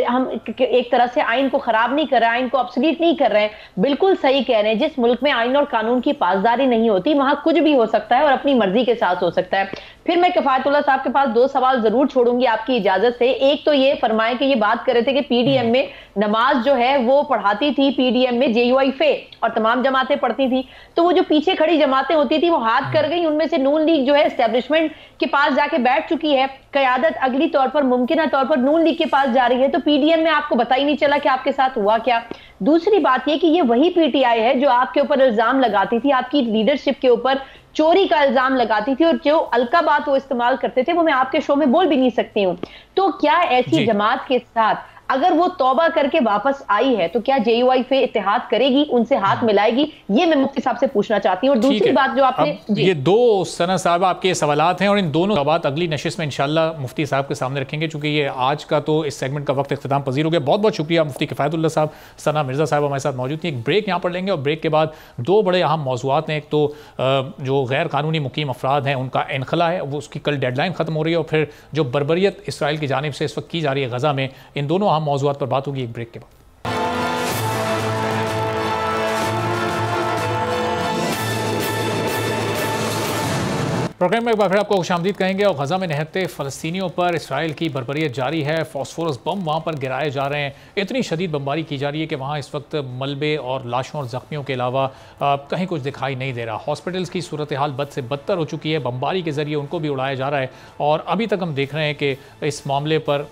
हम एक तरह से आइन को खराब नहीं कर रहे हैं, आइन को ऑब्सोलीट नहीं कर रहे हैं। बिल्कुल सही कह रहे हैं, जिस मुल्क में आइन और कानून की पासदारी नहीं होती वहां कुछ भी हो सकता है और अपनी मर्जी के साथ हो सकता है। फिर मैं किफायतुल्लाह साहब के पास 2 सवाल जरूर छोड़ूंगी आपकी इजाजत से। एक तो ये फरमाएं कि ये बात कर रहे थे कि पीडीएम में नमाज जो है वो पढ़ाती थी, पीडीएम में JUIFA और तमाम जमातें पढ़ती थी, तो वो जो पीछे खड़ी जमातें होती थी वो हाथ कर गई, उनमें से नून लीग जो है एस्टेब्लिशमेंट के पास जाके बैठ चुकी है, क़यादत अगली तौर पर मुमकिन तौर पर नून लीग के पास जा रही है, तो पीडीएम में आपको पता ही नहीं चला कि आपके साथ हुआ क्या। दूसरी बात यह कि ये वही पीटीआई है जो आपके ऊपर इल्जाम लगाती थी, आपकी लीडरशिप के ऊपर चोरी का इल्जाम लगाती थी, और जो अलका बात वो इस्तेमाल करते थे वो मैं आपके शो में बोल भी नहीं सकती हूं। तो क्या ऐसी जमात के साथ अगर वो तौबा करके वापस आई है तो क्या JUIFA इत्तेहाद करेगी, उनसे हाथ मिलाएगी? ये मैं मुफ्ती साहब से पूछना चाहती हूँ। और दूसरी बात जो आपने ये 2 सना साहब आपके सवालात हैं, और इन दोनों का बात अगली नशिस्त में इंशाल्लाह मुफ्ती साहब के सामने रखेंगे, चूंकि ये आज का तो इस सेगमेंट का वक्त इख्तिताम पजीर हो गया। बहुत बहुत शुक्रिया मुफ्ती किफ़ायतुल्लाह साहब, सना मिर्ज़ा साहब हमारे साथ मौजूद थी। एक ब्रेक यहाँ पर लेंगे, और ब्रेक के बाद 2 बड़े अहम मौज़ूआत हैं। एक तो जो गैर कानूनी मुकीम अफराद हैं उनका इनखला है, वो उसकी कल डेडलाइन ख़त्म हो रही है, और फिर जो बर्बरियत इसराइल की जानिब से इस वक्त की जा रही है गज़ा में, इन दोनों अहम मौज़ूआत पर बात होगी एक ब्रेक के बाद। प्रोग्राम में एक बार फिर आपको खुशामदीद कहेंगे, और गजा में निहत्ते फ़लस्तीनियों पर इसराइल की बर्बरियत जारी है। फॉस्फोरस बम वहाँ पर गिराए जा रहे हैं, इतनी शदीद बमबारी की जा रही है कि वहाँ इस वक्त मलबे और लाशों और ज़ख्मियों के अलावा कहीं कुछ दिखाई नहीं दे रहा। हॉस्पिटल्स की सूरत हाल बद से बदतर हो चुकी है, बमबारी के ज़रिए उनको भी उड़ाया जा रहा है, और अभी तक हम देख रहे हैं कि इस मामले पर,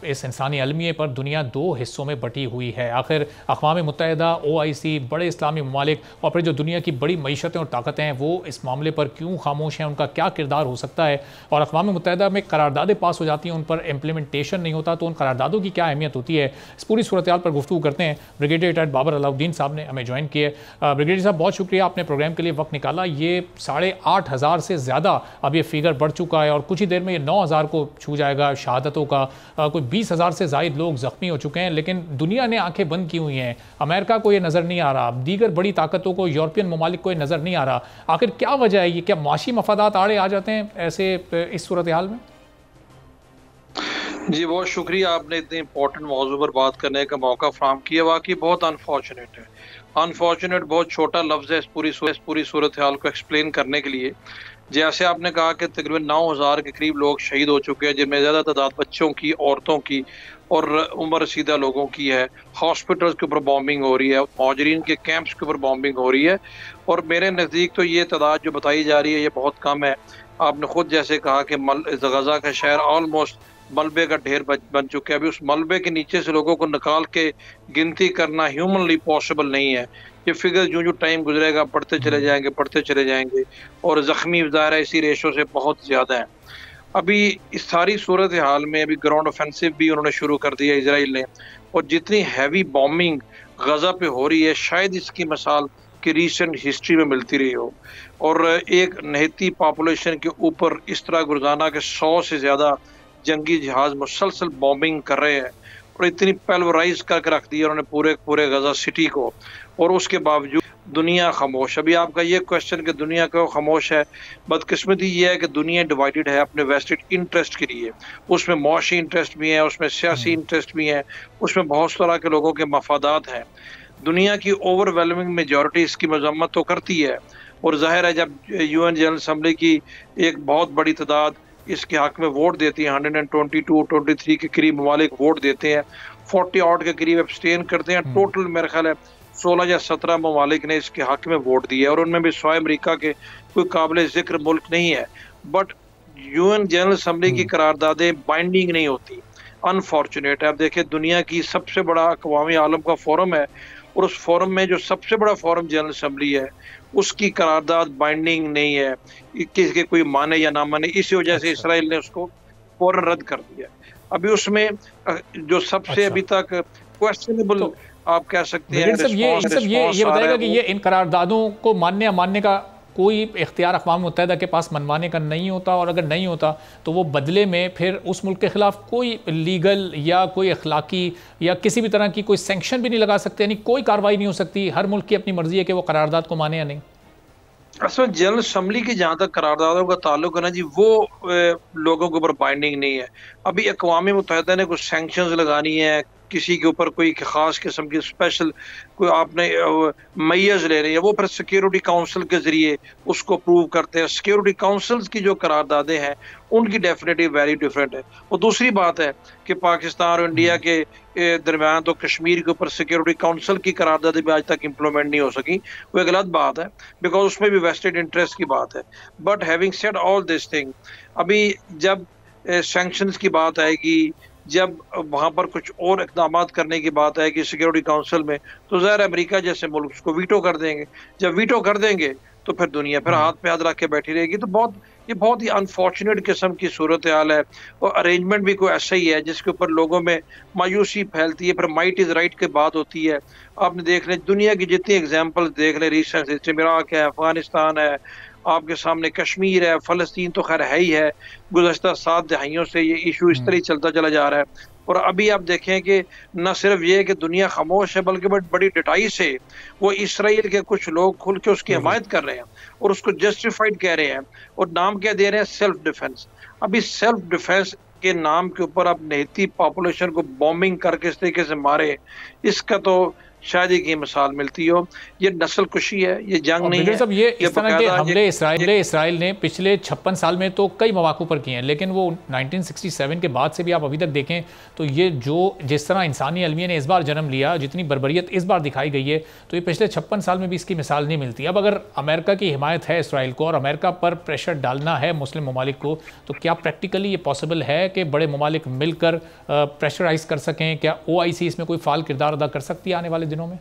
इस इंसानी अलमिये पर दुनिया 2 हिस्सों में बटी हुई है। आखिर अक़वाम मुत्तहिदा, OIC, बड़े इस्लामी ममालिक और फिर जो दुनिया की बड़ी मईशतें और ताकतें हैं वो इस मामले पर क्यों खामोश हैं, उनका क्या किरदार हो सकता है, और अक़वाम मुत्तहिदा में करारदादें पास हो जाती हैं, उन पर इम्प्लीमेंटेशन नहीं होता, तो उन करारदादों की क्या अहमियत होती है, इस पूरी सूरत हाल पर गुफ्तगू करते हैं। ब्रिगेडियर रिटायर्ड बाबर अलाउद्दीन साहब ने हमें ज्वाइन किए। ब्रिगेडियर साहब, बहुत शुक्रिया, आपने प्रोग्राम के लिए वक्त निकाला। ये 8,500 से ज़्यादा अब ये फिगर बढ़ चुका है और कुछ ही देर में ये 9,000 को छू जाएगा शहादतों का। कोई 20,000 से ज़ायद लोग ज़ख्मी हो चुके हैं, लेकिन दुनिया ने आंखें बंद की हुई हैं। अमेरिका को ये नज़र नहीं आ रहा, दीगर बड़ी ताकतों को, यूरोपियन ममालिक को ये नज़र नहीं आ रहा। आखिर क्या वजह है? ये क्या माशी मफादात आड़े आ जाते हैं ऐसे इस सूरत हाल में? जी बहुत शुक्रिया, आपने इतने इंपॉर्टेंट मौजू पर बात करने का मौका फराहम किया। वाकई बहुत अनफॉर्चुनेट है। अनफॉर्चुनेट बहुत छोटा लफ्ज़ है इस पूरी सूरत हाल को एक्सप्लेन करने के लिए। जैसे आपने कहा कि तकरीबन 9,000 के करीब लोग शहीद हो चुके हैं, जिनमें ज़्यादा तादाद बच्चों की, औरतों की और उम्र रसीदा लोगों की है। हॉस्पिटल्स के ऊपर बॉम्बिंग हो रही है, मुहाजिरीन के कैंप्स के ऊपर बॉम्बिंग हो रही है, और मेरे नज़दीक तो ये तादाद जो बताई जा रही है ये बहुत कम है। आपने खुद जैसे कहा कि गजा का शहर ऑलमोस्ट मलबे का ढेर बन चुके हैं। अभी उस मलबे के नीचे से लोगों को निकाल के गिनती करना ह्यूमनली पॉसिबल नहीं है। ये फिगर जो टाइम गुजरेगा बढ़ते चले जाएंगे, और ज़ख्मी ज़ाहिर है इसी रेशो से बहुत ज़्यादा है। अभी इस सारी सूरत हाल में अभी ग्राउंड ऑफेंसिव भी उन्होंने शुरू कर दिया इजराइल ने, और जितनी हैवी बॉम्बिंग गजा पे हो रही है शायद इसकी मिसाल की रीसेंट हिस्ट्री में मिलती रही हो। और एक नहती पॉपुलेशन के ऊपर इस तरह गुरजाना के 100 से ज़्यादा जंगी जहाज मुसलसल बॉम्बिंग कर रहे हैं, और इतनी पेल्वराइज करके रख दी उन्होंने पूरे गजा सिटी को, और उसके बावजूद दुनिया खामोश। अभी आपका ये क्वेश्चन कि दुनिया क्यों खामोश है, बदकिस्मती ये है कि दुनिया डिवाइडेड है अपने वेस्टेड इंटरेस्ट के लिए। उसमें मुआशी इंटरेस्ट भी है, उसमें सियासी इंटरेस्ट भी है, उसमें बहुत तरह के लोगों के मफादात हैं। दुनिया की ओवरवेलमिंग मेजॉरिटी इसकी मजम्मत तो करती है, और जाहिर है जब UN जनरल असम्बली की एक बहुत बड़ी तादाद इसके हक में वोट देती है, 122-23 के करीब ममालिक वोट देते हैं, 40 ऑड के करीब एब्सटेन करते हैं। टोटल मेरे ख्याल है 16 या 17 ममालिक ने इसके हक में वोट दिया, और उनमें भी सिवाय अमरीका के कोई काबिल जिक्र मुल्क नहीं है। बट UN जनरल असम्बली की करारदादें बाइंडिंग नहीं होती, अनफॉर्चुनेट है। अब देखिए दुनिया की सबसे बड़ा अक़वामी आलम का फोरम है, और उस फोरम में जो सबसे बड़ा फोरम जनरल असम्बली है उसकी करारदाद बाइंडिंग नहीं है, किसी के कोई माने या ना माने। इसी वजह से इसराइल ने उसको फौरन रद्द कर दिया। अभी उसमें जो सबसे अभी तक क्वेश्चनेबल आप कह सकते हैं, ये बताएगा कि ये इन करारदादों को मानने या मानने का कोई इख्तियार अक़वाम मुत्तहिदा के पास मनवाने का नहीं होता, और अगर नहीं होता तो वो बदले में फिर उस मुल्क के ख़िलाफ़ कोई लीगल या कोई अखलाकी या किसी भी तरह की कोई सेंक्शन भी नहीं लगा सकते, यानी कोई कार्रवाई नहीं हो सकती। हर मुल्क की अपनी मर्जी है कि वो करारदाद को माने या नहीं। असल जनरल असम्बली की जहाँ तक करारदादों का ताल्लुक है ना जी, वो लोगों के ऊपर बाइंडिंग नहीं है। अभी अक़वाम मुत्तहिदा ने कुछ सेंक्शंस लगानी है, किसी के ऊपर कोई खास किस्म की स्पेशल कोई आपने मैयर्स ले रही है, वो फिर सिक्योरिटी काउंसिल के जरिए उसको अप्रूव करते हैं। सिक्योरिटी काउंसिल्स की जो करारदादें हैं उनकी डेफिनेटली वेरी डिफरेंट है। और दूसरी बात है कि पाकिस्तान और इंडिया के दरमियान तो कश्मीर के ऊपर सिक्योरिटी काउंसिल की करारदादें भी आज तक इम्प्लीमेंट नहीं हो सकी, वो एक गलत बात है, बिकॉज उसमें भी वेस्टेड इंटरेस्ट की बात है। But having said all this thing, अभी जब सैंक्शंस की बात आएगी, जब वहाँ पर कुछ और इक़दाम करने की बात आएगी सिक्योरिटी काउंसिल में, तो ज़ाहिर अमेरिका जैसे मुल्क उसको वीटो कर देंगे। जब वीटो कर देंगे तो फिर दुनिया फिर हाथ पे हाथ रख के बैठी रहेगी। तो ये बहुत ही अनफॉर्चुनेट किस्म की सूरत हाल है, और अरेंजमेंट भी कोई ऐसा ही है जिसके ऊपर लोगों में मायूसी फैलती है। फिर माइट इज़ राइट की बात होती है। आपने देख लें दुनिया की जितनी एग्जाम्पल देख लें, रिसेंट हिस्ट्री में इराक है, अफगानिस्तान है, आपके सामने कश्मीर है, फ़लस्तीन तो खैर है ही है। गुज़श्ता 7 दहाइयों से ये इशू इस तरह ही चलता चला जा रहा है। और अभी आप देखें कि न सिर्फ ये कि दुनिया खामोश है, बल्कि बड़ी डटाई से वो इसराइल के कुछ लोग खुल के उसकी हिमायत कर रहे हैं और उसको जस्टिफाइड कह रहे हैं, और नाम क्या दे रहे हैं, सेल्फ डिफेंस। अभी सेल्फ डिफेंस के नाम के ऊपर आप नहती पॉपुलेशन को बॉम्बिंग करके इस तरीके से मारे, इसका तो शायद एक मिसाल मिलती हो। ये नस्ल कुशी है, ये जंग नहीं है। सब ये इस तरह के हमले इसराइल ने पिछले 56 साल में तो कई मौक़ों पर किए हैं, लेकिन वो 1967 के बाद से भी आप अभी तक देखें तो ये जिस तरह इंसानी अलमिया ने इस बार जन्म लिया, जितनी बर्बरियत इस बार दिखाई गई है, तो ये पिछले 56 साल में भी इसकी मिसाल नहीं मिलती। अब अगर अमेरिका की हिमायत है इसराइल को और अमेरिका पर प्रेशर डालना है मुस्लिम ममालिक को, तो क्या प्रैक्टिकली ये पॉसिबल है कि बड़े ममालिक मिलकर प्रेशराइज कर सकें? क्या OIC इसमें कोई फ़ाल किरदार अदा कर सकती है आने वाले दिनों में?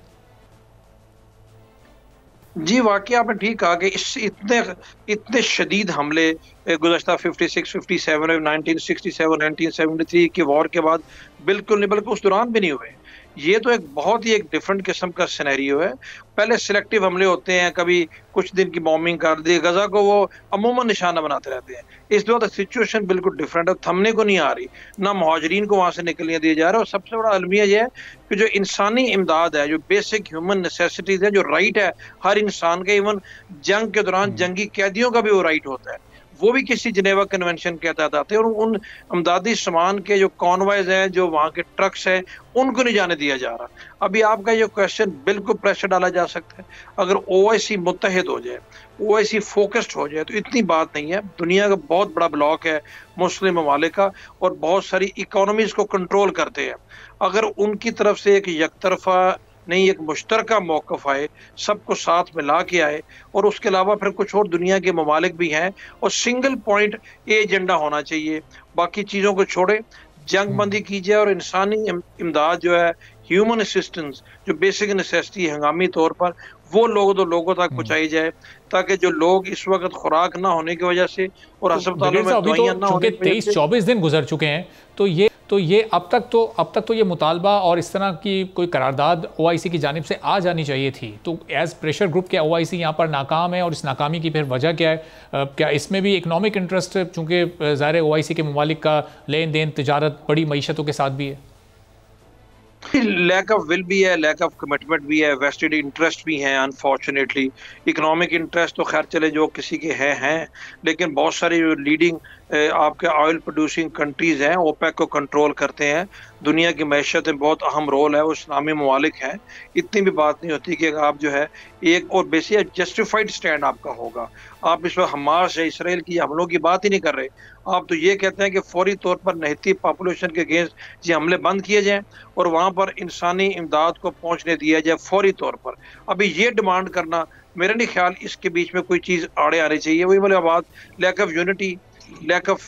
जी वाकई आपने ठीक कहा कि इस इतने शदीद हमले गुज़श्ता 56, 57, 1967, 1973 के वॉर के बाद बिल्कुल नहीं, बल्कि उस दौरान भी नहीं हुए। ये तो एक बहुत ही एक डिफरेंट किस्म का सिनेरियो है। पहले सिलेक्टिव हमले होते हैं, कभी कुछ दिन की बॉम्बिंग कर दी, गजा को वो अमूमन निशाना बनाते रहते हैं। इस दौरान तो सिचुएशन बिल्कुल डिफरेंट है, थमने को नहीं आ रही, ना मुहाजिरीन को वहां से निकलने दिया जा रहा है। और सबसे बड़ा अलमिया ये है कि जो इंसानी इमदाद है, जो बेसिक ह्यूमन नेसेसिटीज है, जो राइट है हर इंसान के, इवन जंग के दौरान जंगी कैदियों का भी वो राइट होता है, वो भी किसी जिनेवा कन्वेंशन के तहत आते हैं। और उन अमदादी सामान के जो कॉन्वॉयज हैं, जो वहाँ के ट्रक्स हैं, उनको नहीं जाने दिया जा रहा। अभी आपका ये क्वेश्चन बिल्कुल प्रेशर डाला जा सकता है। अगर ओआईसी मुत्तहिद हो जाए, ओआईसी फोकस्ड हो जाए, तो इतनी बात नहीं है। दुनिया का बहुत बड़ा ब्लॉक है मुस्लिम ममालिक का, और बहुत सारी इकोनॉमीज को कंट्रोल करते हैं। अगर उनकी तरफ से एक यकतरफा नहीं, एक मुश्तरका मौक़िफ़ आए, सबको साथ मिला के आए, और उसके अलावा फिर कुछ और दुनिया के ममालिक भी हैं, और सिंगल पॉइंट एजेंडा होना चाहिए। बाकी चीज़ों को छोड़े, जंग बंदी की जाए और इंसानी इमदाद जो है, ह्यूमन असिस्टेंस, जो बेसिक नेसेसिटी हंगामी तौर पर, वो लोगों तक पहुँचाई जाए, ताकि जो लोग इस वक्त खुराक ना होने की वजह से और अस्पतालों में दवाइयाँ ना होने की वजह से 23-24 दिन गुजर चुके हैं, तो ये अब तक तो ये मुतालबा और इस तरह की कोई करारदाद ओआईसी की जानिब से आ जानी चाहिए थी। तो एज प्रेशर ग्रुप क्या ओआईसी यहाँ पर नाकाम है, और इस नाकामी की फिर वजह क्या है? क्या इसमें भी इकनॉमिक इंटरेस्ट, चूँकि ज़ाहिर ओआईसी के ममालिक का लेन देन, तिजारत बड़ी मईशतों के साथ भी है? लैक ऑफ विल भी है, लैक ऑफ कमिटमेंट भी है, वेस्टेड इंटरेस्ट भी हैं अनफॉर्चुनेटली। इकोनॉमिक इंटरेस्ट तो खैर चले जो किसी के हैं, लेकिन बहुत सारी जो लीडिंग आपके ऑयल प्रोड्यूसिंग कंट्रीज़ हैं, ओपेक को कंट्रोल करते हैं, दुनिया की मैशत में बहुत अहम रोल है, वो इस्लामी ममालिक हैं। इतनी भी बात नहीं होती कि आप जो है एक और बेसिक जस्टिफाइड स्टैंड आपका होगा। आप इस वक्त हमास या इसराइल की हमलों की बात ही नहीं कर रहे, आप तो ये कहते हैं कि फौरी तौर पर नहती पॉपुलेशन के अगेंस्ट ये हमले बंद किए जाएँ और वहाँ पर इंसानी इमदाद को पहुँचने दिया जाए फौरी तौर पर। अभी ये डिमांड करना, मेरा नहीं ख्याल इसके बीच में कोई चीज़ आड़े आनी चाहिए। वही वाली बात, lack of unity, lack of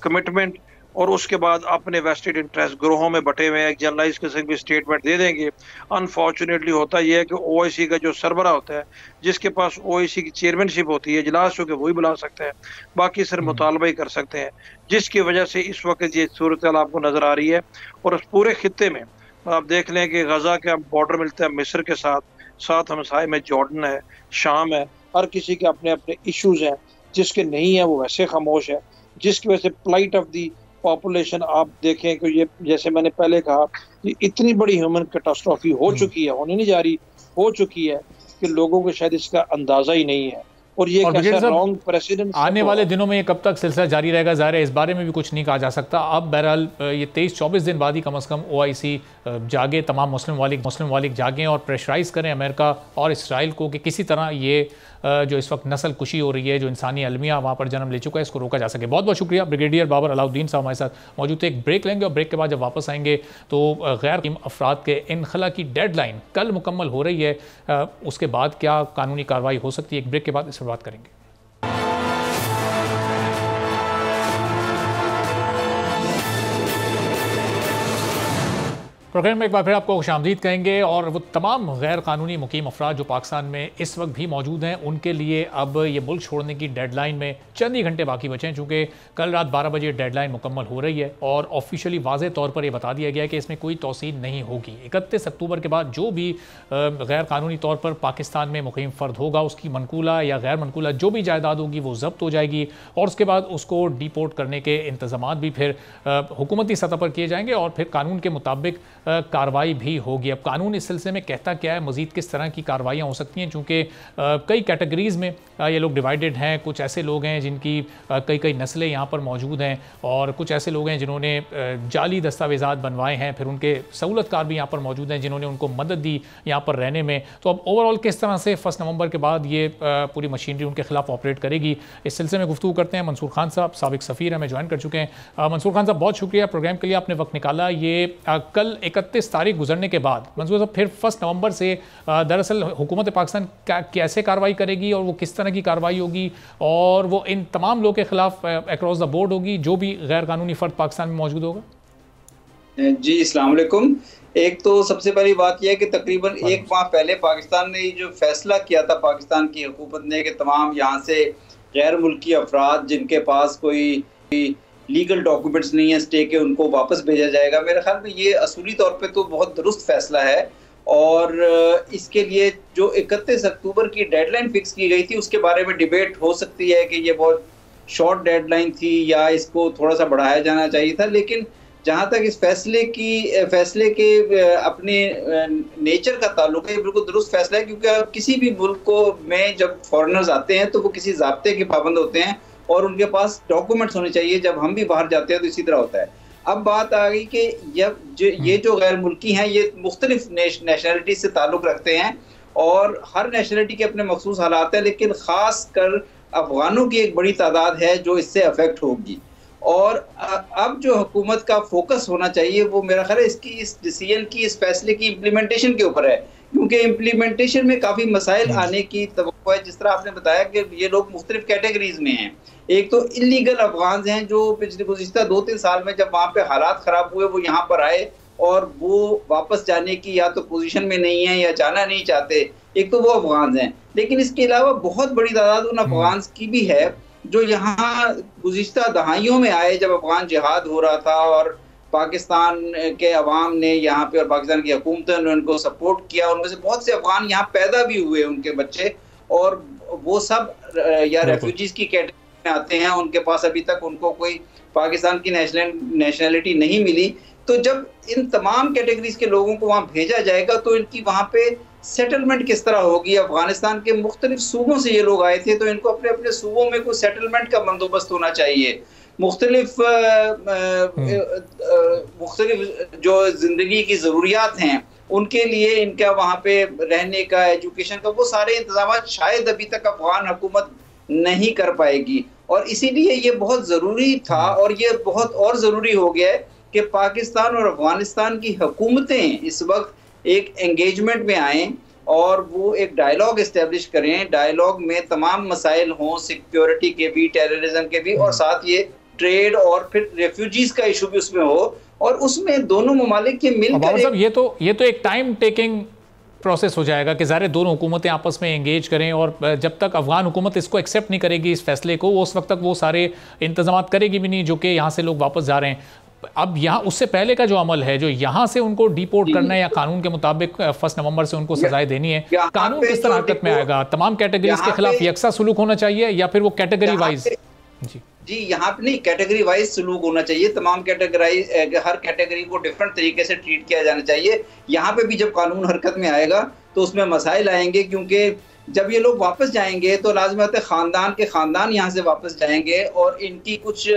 commitment, और उसके बाद अपने वेस्टेड इंटरेस्ट ग्रोहों में बटे हुए एक जनरलाइज किस्म की स्टेटमेंट दे देंगे। अनफॉर्चुनेटली होता यह है कि ओआईसी का जो सरबरा होता है, जिसके पास ओआईसी की चेयरमैनशिप होती है, इजलास होकर वही बुला सकते हैं, बाकी सिर्फ मुतालबा ही कर सकते हैं, जिसकी वजह से इस वक्त ये सूरत आपको नज़र आ रही है। और उस पूरे खित्ते में आप देख लें कि गजा का बॉर्डर मिलता है मिस्र के साथ हमसाए में जॉर्डन है, शाम है, हर किसी के अपने अपने इश्यूज हैं। जिसके नहीं है वो वैसे खामोश है, जिसकी वजह से प्लाइट ऑफ दी पॉपुलेशन आप देखें कि ये, जैसे मैंने पहले कहा, कि इतनी बड़ी ह्यूमन कैटास्ट्रॉफी हो चुकी है, होने नहीं जा रही, हो चुकी है कि लोगों को शायद इसका अंदाजा ही नहीं है। और ये रॉन्ग प्रेसिडेंट आने वाले दिनों में ये कब तक सिलसिला जारी रहेगा, ज़ाहिर है इस बारे में भी कुछ नहीं कहा जा सकता। अब बहरहाल ये 23-24 दिन बाद ही कम से कम ओआईसी जागे, तमाम मुस्लिम ममालिक जागें और प्रेशराइज़ करें अमेरिका और इसराइल को कि किसी तरह ये जो इस वक्त नस्ल कुशी हो रही है, जो इंसानी अलमिया वहाँ पर जन्म ले चुका है, इसको रोका जा सके। बहुत बहुत शुक्रिया। ब्रिगेडियर बाबर अलाउद्दीन साहब हमारे साथ मौजूद थे। एक ब्रेक लेंगे और ब्रेक के बाद जब वापस आएंगे तो गैर मुकीम अफराद के इनखला की डेडलाइन कल मुकम्मल हो रही है, उसके बाद क्या कानूनी कार्रवाई हो सकती है, एक ब्रेक के बाद इस पर बात करेंगे। प्रोग्राम में एक बार फिर आपको खुशामदीद कहेंगे, और वो तमाम गैर कानूनी मुकीम अफराद जो पाकिस्तान में इस वक्त भी मौजूद हैं, उनके लिए अब ये मुल्क छोड़ने की डेडलाइन में चंद ही घंटे बाकी बचे हैं, चूँकि कल रात 12 बजे डेडलाइन मुकम्मल हो रही है और ऑफिशियली वाज़े तौर पर यह बता दिया गया है कि इसमें कोई तौसील नहीं होगी। 31 अक्टूबर के बाद जो भी गैर कानूनी तौर पर पाकिस्तान में मुकीम फ़र्द होगा, उसकी मनकूला या गैर मनकूला जो भी जायदाद होगी वो जब्त हो जाएगी, और उसके बाद उसको डिपोर्ट करने के इंतज़ाम भी फिर हुकूमती सतह पर किए जाएंगे और फिर कानून के मुताबिक कार्रवाई भी होगी। अब कानून इस सिलसिले में कहता क्या है, मज़ीद किस तरह की कार्रवाइयाँ हो सकती हैं, चूँकि कई कैटेगरीज़ में ये लोग डिवाइडेड हैं। कुछ ऐसे लोग हैं जिनकी कई नस्लें यहाँ पर मौजूद हैं, और कुछ ऐसे लोग हैं जिन्होंने जाली दस्तावेज़ात बनवाए हैं, फिर उनके सहूलतकार भी यहाँ पर मौजूद हैं जिन्होंने उनको मदद दी यहाँ पर रहने में। तो अब ओवरऑल किस तरह से 1 नवंबर के बाद ये पूरी मशीनरी उनके खिलाफ ऑपरेट करेगी, इस सिलसिले में गुफ्तगू करते हैं। मंसूर खान साहब साबिक सफ़ीर हमें ज्वाइन कर चुके हैं। मंसूर खान साहब, बहुत शुक्रिया प्रोग्राम के लिए, आपने वक्त निकाला। ये कल 31 तारीख गुजरने के बाद मंसूर साहब फिर 1 नवंबर से दरअसल हुकूमत पाकिस्तान कैसे कार्रवाई करेगी और वो किस तरह की कार्रवाई होगी, और वो इन तमाम लोगों के खिलाफ अक्रॉस द बोर्ड होगी जो भी गैर कानूनी फ़र्द पाकिस्तान में मौजूद होगा? जी, अस्सलाम वालेकुम। एक तो सबसे पहली बात यह है कि तकरीबन एक माह पहले पाकिस्तान ने जो फैसला किया था, पाकिस्तान की हुकूमत ने, कि तमाम यहाँ से गैर मुल्की अफराद जिनके पास कोई लीगल डॉक्यूमेंट्स नहीं है स्टे के, उनको वापस भेजा जाएगा। मेरे ख्याल में ये असूली तौर पे तो बहुत दुरुस्त फैसला है। और इसके लिए जो 31 अक्टूबर की डेडलाइन फिक्स की गई थी, उसके बारे में डिबेट हो सकती है कि ये बहुत शॉर्ट डेडलाइन थी या इसको थोड़ा सा बढ़ाया जाना चाहिए था। लेकिन जहाँ तक इस फैसले के अपने नेचर का ताल्लुक है, ये बिल्कुल दुरुस्त फैसला है, क्योंकि किसी भी मुल्क को में जब फॉरेनर्स आते हैं तो वो किसी ज़ाब्ते के पाबंद होते हैं और उनके पास डॉक्यूमेंट्स होने चाहिए। जब हम भी बाहर जाते हैं तो इसी तरह होता है। अब बात आ गई कि ये जो गैर मुल्की हैं, ये मुख्तलिफ नेशनलिटी से ताल्लुक़ रखते हैं और हर नेशनलिटी के अपने मखसूस हालात हैं, लेकिन ख़ास कर अफगानों की एक बड़ी तादाद है जो इससे अफेक्ट होगी। और अब जो हुकूमत का फोकस होना चाहिए वो मेरा ख्याल है इस डिसीजन की, इस फैसले की इम्प्लीमेंटेशन के ऊपर है, क्योंकि इम्प्लीमेंटेशन में काफ़ी मसाइल आने की तवक्को है। जिस तरह आपने बताया कि ये लोग मुख्तलिफ कैटेगरीज में हैं। एक तो इलीगल अफगान हैं जो पिछले गुज़िश्ता 2-3 साल में जब वहाँ पे हालात ख़राब हुए वो यहाँ पर आए और वो वापस जाने की या तो पोजीशन में नहीं है या जाना नहीं चाहते। एक तो वो अफगान हैं, लेकिन इसके अलावा बहुत बड़ी तादाद उन अफगान की भी है जो यहाँ गुज़िश्ता दहाइयों में आए जब अफगान जिहाद हो रहा था और पाकिस्तान के अवाम ने यहाँ पे और पाकिस्तान की हुकूमत ने उनको सपोर्ट किया। उनमें से बहुत से अफगान यहाँ पैदा भी हुए, उनके बच्चे, और वो सब या रेफ्यूजीज की कैटेगरी में आते हैं। उनके पास अभी तक उनको कोई पाकिस्तान की नेशनलिटी नहीं मिली। तो जब इन तमाम कैटेगरीज के लोगों को वहाँ भेजा जाएगा तो इनकी वहाँ पे सेटलमेंट किस तरह होगी। अफगानिस्तान के मुख्तलिफ सूबों से ये लोग आए थे, तो इनको अपने अपने सूबों में कोई सेटलमेंट का बंदोबस्त होना चाहिए। मुख्तलिफ जो ज़िंदगी की ज़रूरियात हैं उनके लिए इनका वहाँ पे रहने का, एजुकेशन का, वो सारे इंतजाम शायद अभी तक अफगान हुकूमत नहीं कर पाएगी। और इसीलिए ये बहुत ज़रूरी था और ये बहुत और ज़रूरी हो गया है कि पाकिस्तान और अफगानिस्तान की हुकूमतें इस वक्त एक एंगेजमेंट में आएँ और वो एक डायलॉग इस्टेब्लिश करें। डायलॉग में तमाम मसाइल हों, सिक्योरिटी के भी, टेररिज्म के भी, और साथ ये ट्रेड और फिर रेफ्यूजीज का इशू भी उसमें हो, और उसमें दोनों ममालिक के मिलकर साहब ये तो एक टाइम टेकिंग प्रोसेस हो जाएगा कि ज़ाहिर दोनों हुकूमतें आपस में एंगेज करें, और जब तक अफगान हुकूमत इसको एक्सेप्ट नहीं करेगी इस फैसले को, उस वक्त तक वो सारे इंतजाम करेगी भी नहीं जो कि यहाँ से लोग वापस जा रहे हैं। अब यहाँ उससे पहले का जो अमल है, जो यहाँ से उनको डिपोर्ट करना है या कानून के मुताबिक 1 नवंबर से उनको सजाएं देनी है, कानून किस तरह हरकत में आएगा? तमाम कैटेगरीज के खिलाफ यकसा सुलूक होना चाहिए या फिर वो कैटेगरी वाइज? जी, यहाँ पे नहीं, कैटेगरी वाइज सलूक होना चाहिए। तमाम हर कैटेगरी को डिफरेंट तरीके से ट्रीट किया जाना चाहिए। यहाँ पे भी जब कानून हरकत में आएगा तो उसमें मसाइल आएंगे, क्योंकि जब ये लोग वापस जाएंगे तो लाजमत है खानदान यहाँ से वापस जाएंगे और इनकी कुछ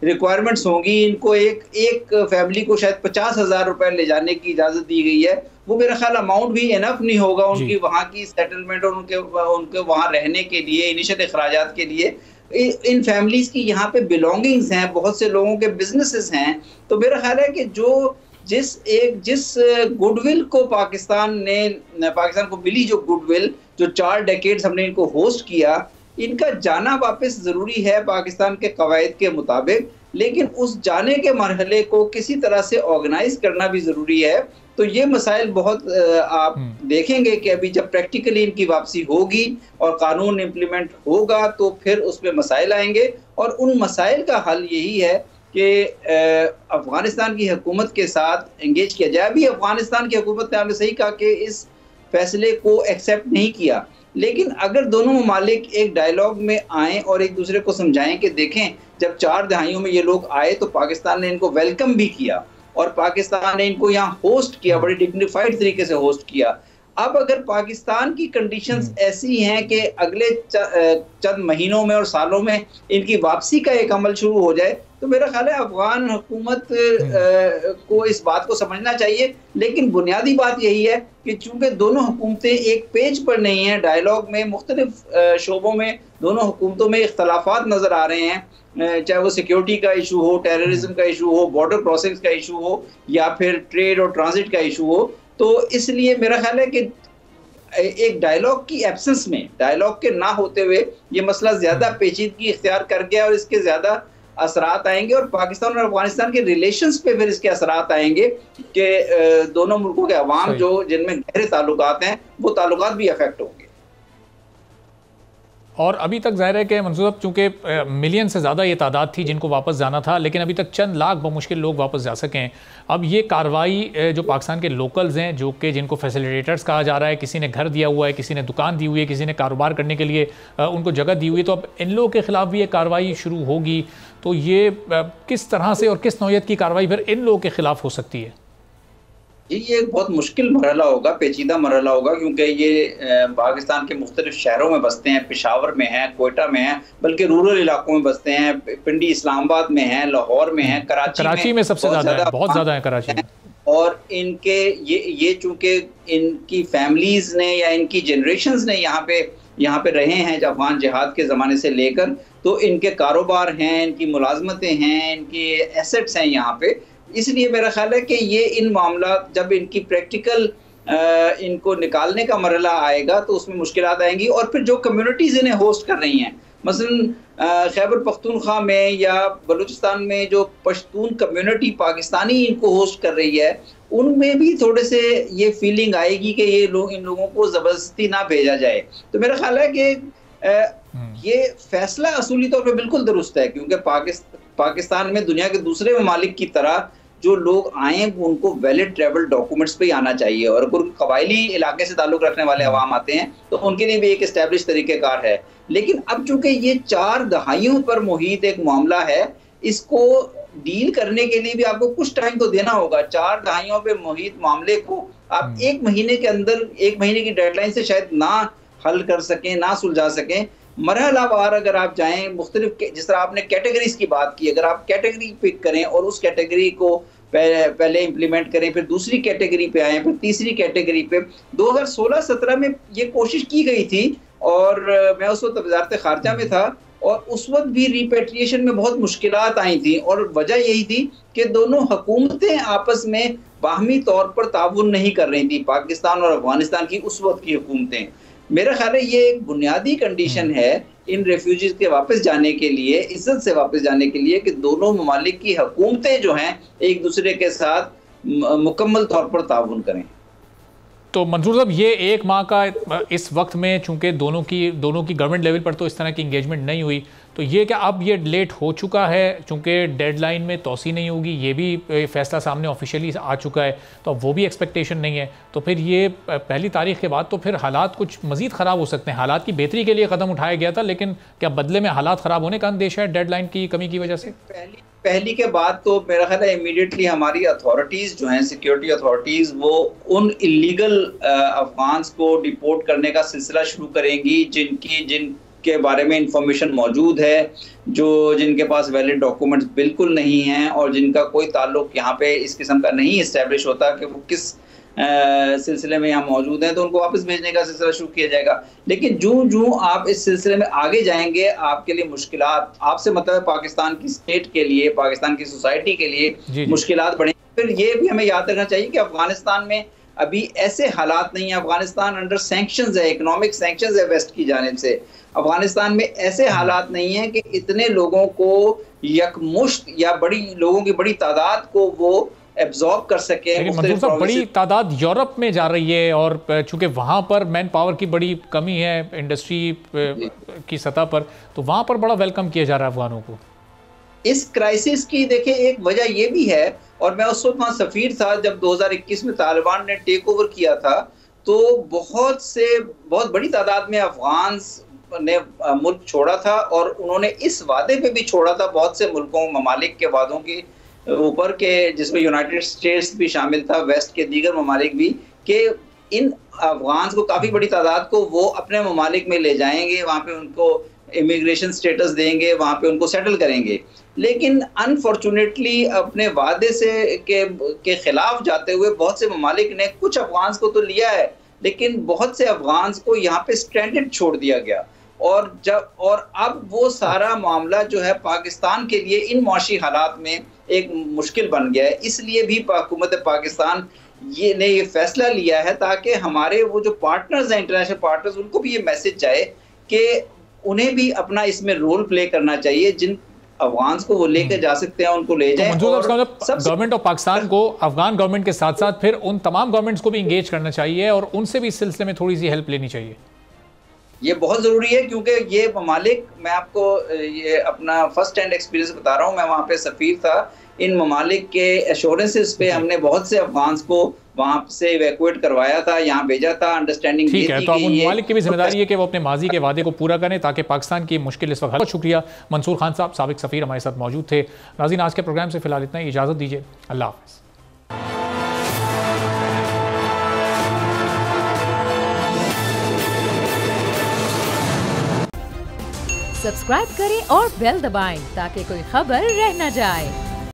रिक्वायरमेंट्स होंगी। इनको एक फैमिली को शायद 50,000 रुपए ले जाने की इजाज़त दी गई है। वो मेरा ख्याल अमाउंट भी इनफ नहीं होगा उनकी वहाँ की सेटलमेंट और उनके वहाँ रहने के लिए, इनिशियल अखराजात के लिए। इन फैमिलीज की यहाँ पे बिलोंगिंग्स हैं, बहुत से लोगों के बिजनेसेस हैं। तो मेरा ख्याल है कि जिस गुडविल को पाकिस्तान को मिली, जो गुडविल जो 4 डेकेड्स हमने इनको होस्ट किया, इनका जाना वापस ज़रूरी है पाकिस्तान के कवायद के मुताबिक, लेकिन उस जाने के मरहले को किसी तरह से ऑर्गेनाइज करना भी ज़रूरी है। तो ये मसाइल बहुत आप देखेंगे कि अभी जब प्रैक्टिकली इनकी वापसी होगी और कानून इम्प्लीमेंट होगा तो फिर उसमें मसाइल आएंगे, और उन मसाइल का हल यही है कि अफगानिस्तान की हुकूमत के साथ एंगेज किया जाए। अभी अफगानिस्तान की हुकूमत ने, आपने सही कहा कि इस फैसले को एक्सेप्ट नहीं किया, लेकिन अगर दोनों ममालिक एक डायलॉग में आएँ और एक दूसरे को समझाएं कि देखें, जब 4 दहाइयों में ये लोग आए तो पाकिस्तान ने इनको वेलकम भी किया और पाकिस्तान ने इनको यहाँ होस्ट किया, बड़ी डिग्निफाइड तरीके से होस्ट किया। अब अगर पाकिस्तान की कंडीशंस ऐसी हैं कि अगले चंद महीनों में और सालों में इनकी वापसी का एक अमल शुरू हो जाए, तो मेरा ख्याल है अफगान हुकूमत को इस बात को समझना चाहिए। लेकिन बुनियादी बात यही है कि चूंकि दोनों हुकूमतें एक पेज पर नहीं हैं, डायलॉग में मुख्तलिफ शोबों में दोनों हुकूमतों में इख्तलाफात नज़र आ रहे हैं, चाहे वो सिक्योरिटी का इशू हो, टेररिज्म का इशू हो, बॉर्डर क्रॉसिंग्स का इशू हो, या फिर ट्रेड और ट्रांजिट का इशू हो। तो इसलिए मेरा ख्याल है कि एक डायलॉग की एब्सेंस में, डायलॉग के ना होते हुए ये मसला ज़्यादा पेचीदगी इख्तियार कर गया और इसके ज़्यादा असरात आएंगे और पाकिस्तान और अफगानिस्तान के रिलेशंस पे फिर इसके असरात आएंगे कि दोनों मुल्कों के अवाम जो जिनमें गहरे ताल्लुकात हैं वो ताल्लुकात भी अफेक्ट होंगे। और अभी तक जाहिर है कि मंसूर, चूँकि मिलियन से ज़्यादा ये तादाद थी जिनको वापस जाना था, लेकिन अभी तक चंद लाख बमुश्किल लोग वापस जा सकें। अब ये कार्रवाई जो पाकिस्तान के लोकल्स हैं, जो कि जिनको फैसिलिटेटर्स कहा जा रहा है, किसी ने घर दिया हुआ है, किसी ने दुकान दी हुई है, किसी ने कारोबार करने के लिए उनको जगह दी हुई है, तो अब इन लोगों के ख़िलाफ़ भी ये कार्रवाई शुरू होगी। तो ये किस तरह से और किस नौयत की कार्रवाई फिर इन लोगों के ख़िलाफ़ हो सकती है? ये एक बहुत मुश्किल मरहला होगा, पेचीदा मरहला होगा, क्योंकि ये पाकिस्तान के मुख्तलिफ शहरों में बसते हैं, पेशावर में हैं, कोयटा में हैं, बल्कि रूरल इलाकों में बसते हैं, पिंडी इस्लामाबाद में हैं, लाहौर में हैं, कराची में सबसे ज़्यादा है, बहुत ज़्यादा है कराची में। और इनके ये चूँकि इनकी फैमिलीज़ ने या इनकी जनरेशन्स ने यहाँ पे रहे हैं अफगान जिहाद के ज़माने से लेकर, तो इनके कारोबार हैं, इनकी मुलाजमतें हैं, इनके एसेट्स हैं यहाँ पे। इसलिए मेरा ख्याल है कि ये इन मामला जब इनकी प्रैक्टिकल इनको निकालने का मरहला आएगा तो उसमें मुश्किलात आएंगी। और फिर जो कम्युनिटीज़ इन्हें होस्ट कर रही हैं, मसलन खैबर पख्तूनख्वा में या बलूचिस्तान में जो पश्तून कम्युनिटी पाकिस्तानी इनको होस्ट कर रही है, उनमें भी थोड़े से ये फीलिंग आएगी कि ये लोग इन लोगों को ज़बरदस्ती ना भेजा जाए। तो मेरा ख्याल है कि ये फैसला असूली तौर पर बिल्कुल दुरुस्त है, क्योंकि पाकिस्तान में दुनिया के दूसरे ममालिक की तरह जो लोग आए उनको वैलिड ट्रैवल डॉक्यूमेंट्स पे आना चाहिए, और अगर कबायली इलाके से ताल्लुक़ रखने वाले अवाम आते हैं तो उनके लिए भी एक एस्टैब्लिश तरीक़ेकार है। लेकिन अब चूंकि ये 4 दहाइयों पर मुहित एक मामला है, इसको डील करने के लिए भी आपको कुछ टाइम तो देना होगा। 4 दहाइयों पे मुहित मामले को आप 1 महीने के अंदर, 1 महीने की डेडलाइन से शायद ना हल कर सकें, ना सुलझा सकें। मरहलावार अगर आप जाएं, मुख्तलिफ जिस तरह आपने कैटेगरीज की बात की, अगर आप कैटेगरी पिक करें और उस कैटेगरी को पहले इम्प्लीमेंट करें, फिर दूसरी कैटेगरी पे आए, फिर तीसरी कैटेगरी पे 2016-17 में ये कोशिश की गई थी, और मैं उस वक्त वज़ारत ख़ारजा में था, और उस वक्त भी रिपेट्रिएशन में बहुत मुश्किलात आई थी, और वजह यही थी कि दोनों हुकूमतें आपस में बाहमी तौर पर ताउन नहीं कर रही थी, पाकिस्तान और अफगानिस्तान की उस वक्त की हुकूमतें। मेरा ख्याल है ये एक बुनियादी कंडीशन है इन रेफ्यूजीज के वापस जाने के लिए, इज्जत से वापस जाने के लिए, कि दोनों ममालिक की हुकूमतें जो हैं एक दूसरे के साथ मुकम्मल तौर पर ताउन करें। तो मंसूर साहब, ये 1 माह का इस वक्त में चूंकि दोनों की गवर्नमेंट लेवल पर तो इस तरह की इंगेजमेंट नहीं हुई, तो ये क्या अब ये लेट हो चुका है, चूंकि डेडलाइन में तोसी नहीं होगी, ये भी फैसला सामने ऑफिशियली आ चुका है, तो अब वो भी एक्सपेक्टेशन नहीं है, तो फिर ये 1 तारीख के बाद तो फिर हालात कुछ मज़ीद ख़राब हो सकते हैं। हालात की बेहतरी के लिए कदम उठाया गया था, लेकिन क्या बदले में हालात ख़राब होने का अंदेशा है डेडलाइन की कमी की वजह से? पहली के बाद तो मेरा ख्याल है इमीडिएटली हमारी अथॉरिटीज़ जो हैं, सिक्योरिटी अथॉरिटीज़, वो उन इलीगल अफगान्स को डिपोर्ट करने का सिलसिला शुरू करेंगी जिनके बारे में इंफॉर्मेशन मौजूद है, जिनके पास वैलिड डॉक्यूमेंट्स बिल्कुल नहीं हैं और जिनका कोई ताल्लुक यहाँ पे इस किस्म का नहीं इस्टेब्लिश होता कि वो किस सिलसिले में यहाँ मौजूद हैं, तो उनको वापस भेजने का सिलसिला शुरू किया जाएगा। लेकिन जूं आप इस सिलसिले में आगे जाएंगे, आपके लिए मुश्किलात, आपसे मतलब पाकिस्तान की स्टेट के लिए, पाकिस्तान की सोसाइटी के लिए मुश्किलात बढ़ेंगी। फिर ये भी हमें याद रखना चाहिए कि अफगानिस्तान में अभी ऐसे हालात नहीं है, अफगानिस्तान अंडर सैंक्शंस है, इकोनॉमिक सैंक्शंस है वेस्ट की जानिब से। अफगानिस्तान में ऐसे हालात नहीं है कि इतने लोगों को यकमुश्त या लोगों की बड़ी तादाद को वो एब्जॉर्ब कर सके। बड़ी तादाद यूरोप में जा रही है, और चूंकि वहाँ पर मैन पावर की बड़ी कमी है इंडस्ट्री की सतह पर, तो वहाँ पर बड़ा वेलकम किया जा रहा है अफगानों को। इस क्राइसिस की देखिए एक वजह ये भी है, और मैं उस वक्त वहाँ सफ़ीर था जब 2021 में तालिबान ने टेक ओवर किया था, तो बहुत बड़ी तादाद में अफगान्स ने मुल्क छोड़ा था, और उन्होंने इस वादे पे भी छोड़ा था, बहुत से मुल्कों ममालिक के वादों के ऊपर के, जिसमें यूनाइटेड स्टेट्स भी शामिल था, वेस्ट के दीगर ममालिक भी, कि इन अफगान्स को काफ़ी बड़ी तादाद को वो अपने ममालिक में ले जाएंगे, वहाँ पे उनको इमिग्रेशन स्टेटस देंगे, वहाँ पे उनको सेटल करेंगे। लेकिन अनफॉर्चुनेटली अपने वादे से के खिलाफ जाते हुए बहुत से ममालिक ने कुछ अफगान्स को तो लिया है, लेकिन बहुत से अफगान्स को यहाँ पे स्ट्रैंडेड छोड़ दिया गया। और अब वो सारा मामला जो है पाकिस्तान के लिए इन मुआशी हालात में एक मुश्किल बन गया है। इसलिए भी हुकूमत पाकिस्तान ने ये फैसला लिया है ताकि हमारे वो जो पार्टनर्स हैं, इंटरनेशनल पार्टनर्स, उनको भी ये मैसेज जाए कि उन्हें भी अपना इसमें रोल प्ले करना चाहिए। अफगान को वो लेकर जा सकते हैं, उनको ले जाएं। गवर्नमेंट ऑफ पाकिस्तान को अफगान गवर्नमेंट के साथ साथ फिर उन तमाम गवर्नमेंट्स को भी इंगेज करना चाहिए और उनसे भी इस सिलसिले में थोड़ी सी हेल्प लेनी चाहिए। ये बहुत ज़रूरी है क्योंकि ये ममालिक, मैं आपको ये अपना फर्स्ट हैंड एक्सपीरियंस बता रहा हूँ, मैं वहाँ पे सफ़ीर था। इन ममालिक के एश्योरेंसेस पे हमने बहुत से अफगान को वहाँ से इवैक्यूएट करवाया था, यहाँ भेजा था, अंडरस्टैंडिंग ठीक है। तो अब उन ममालिक की भी जिम्मेदारी है कि वो अपने माजी के वादे को पूरा करें ताकि पाकिस्तान की मुश्किल इस वक्त। बहुत शुक्रिया मंसूर खान साहब, साबिक सफ़ीर हमारे साथ मौजूद थे। नाज़रीन, आज के प्रोग्राम से फिलहाल इतना ही, इजाज़त दीजिए, अल्लाह हाफ़िज़। सब्सक्राइब करें और बेल दबाएं ताकि कोई खबर रह न जाए।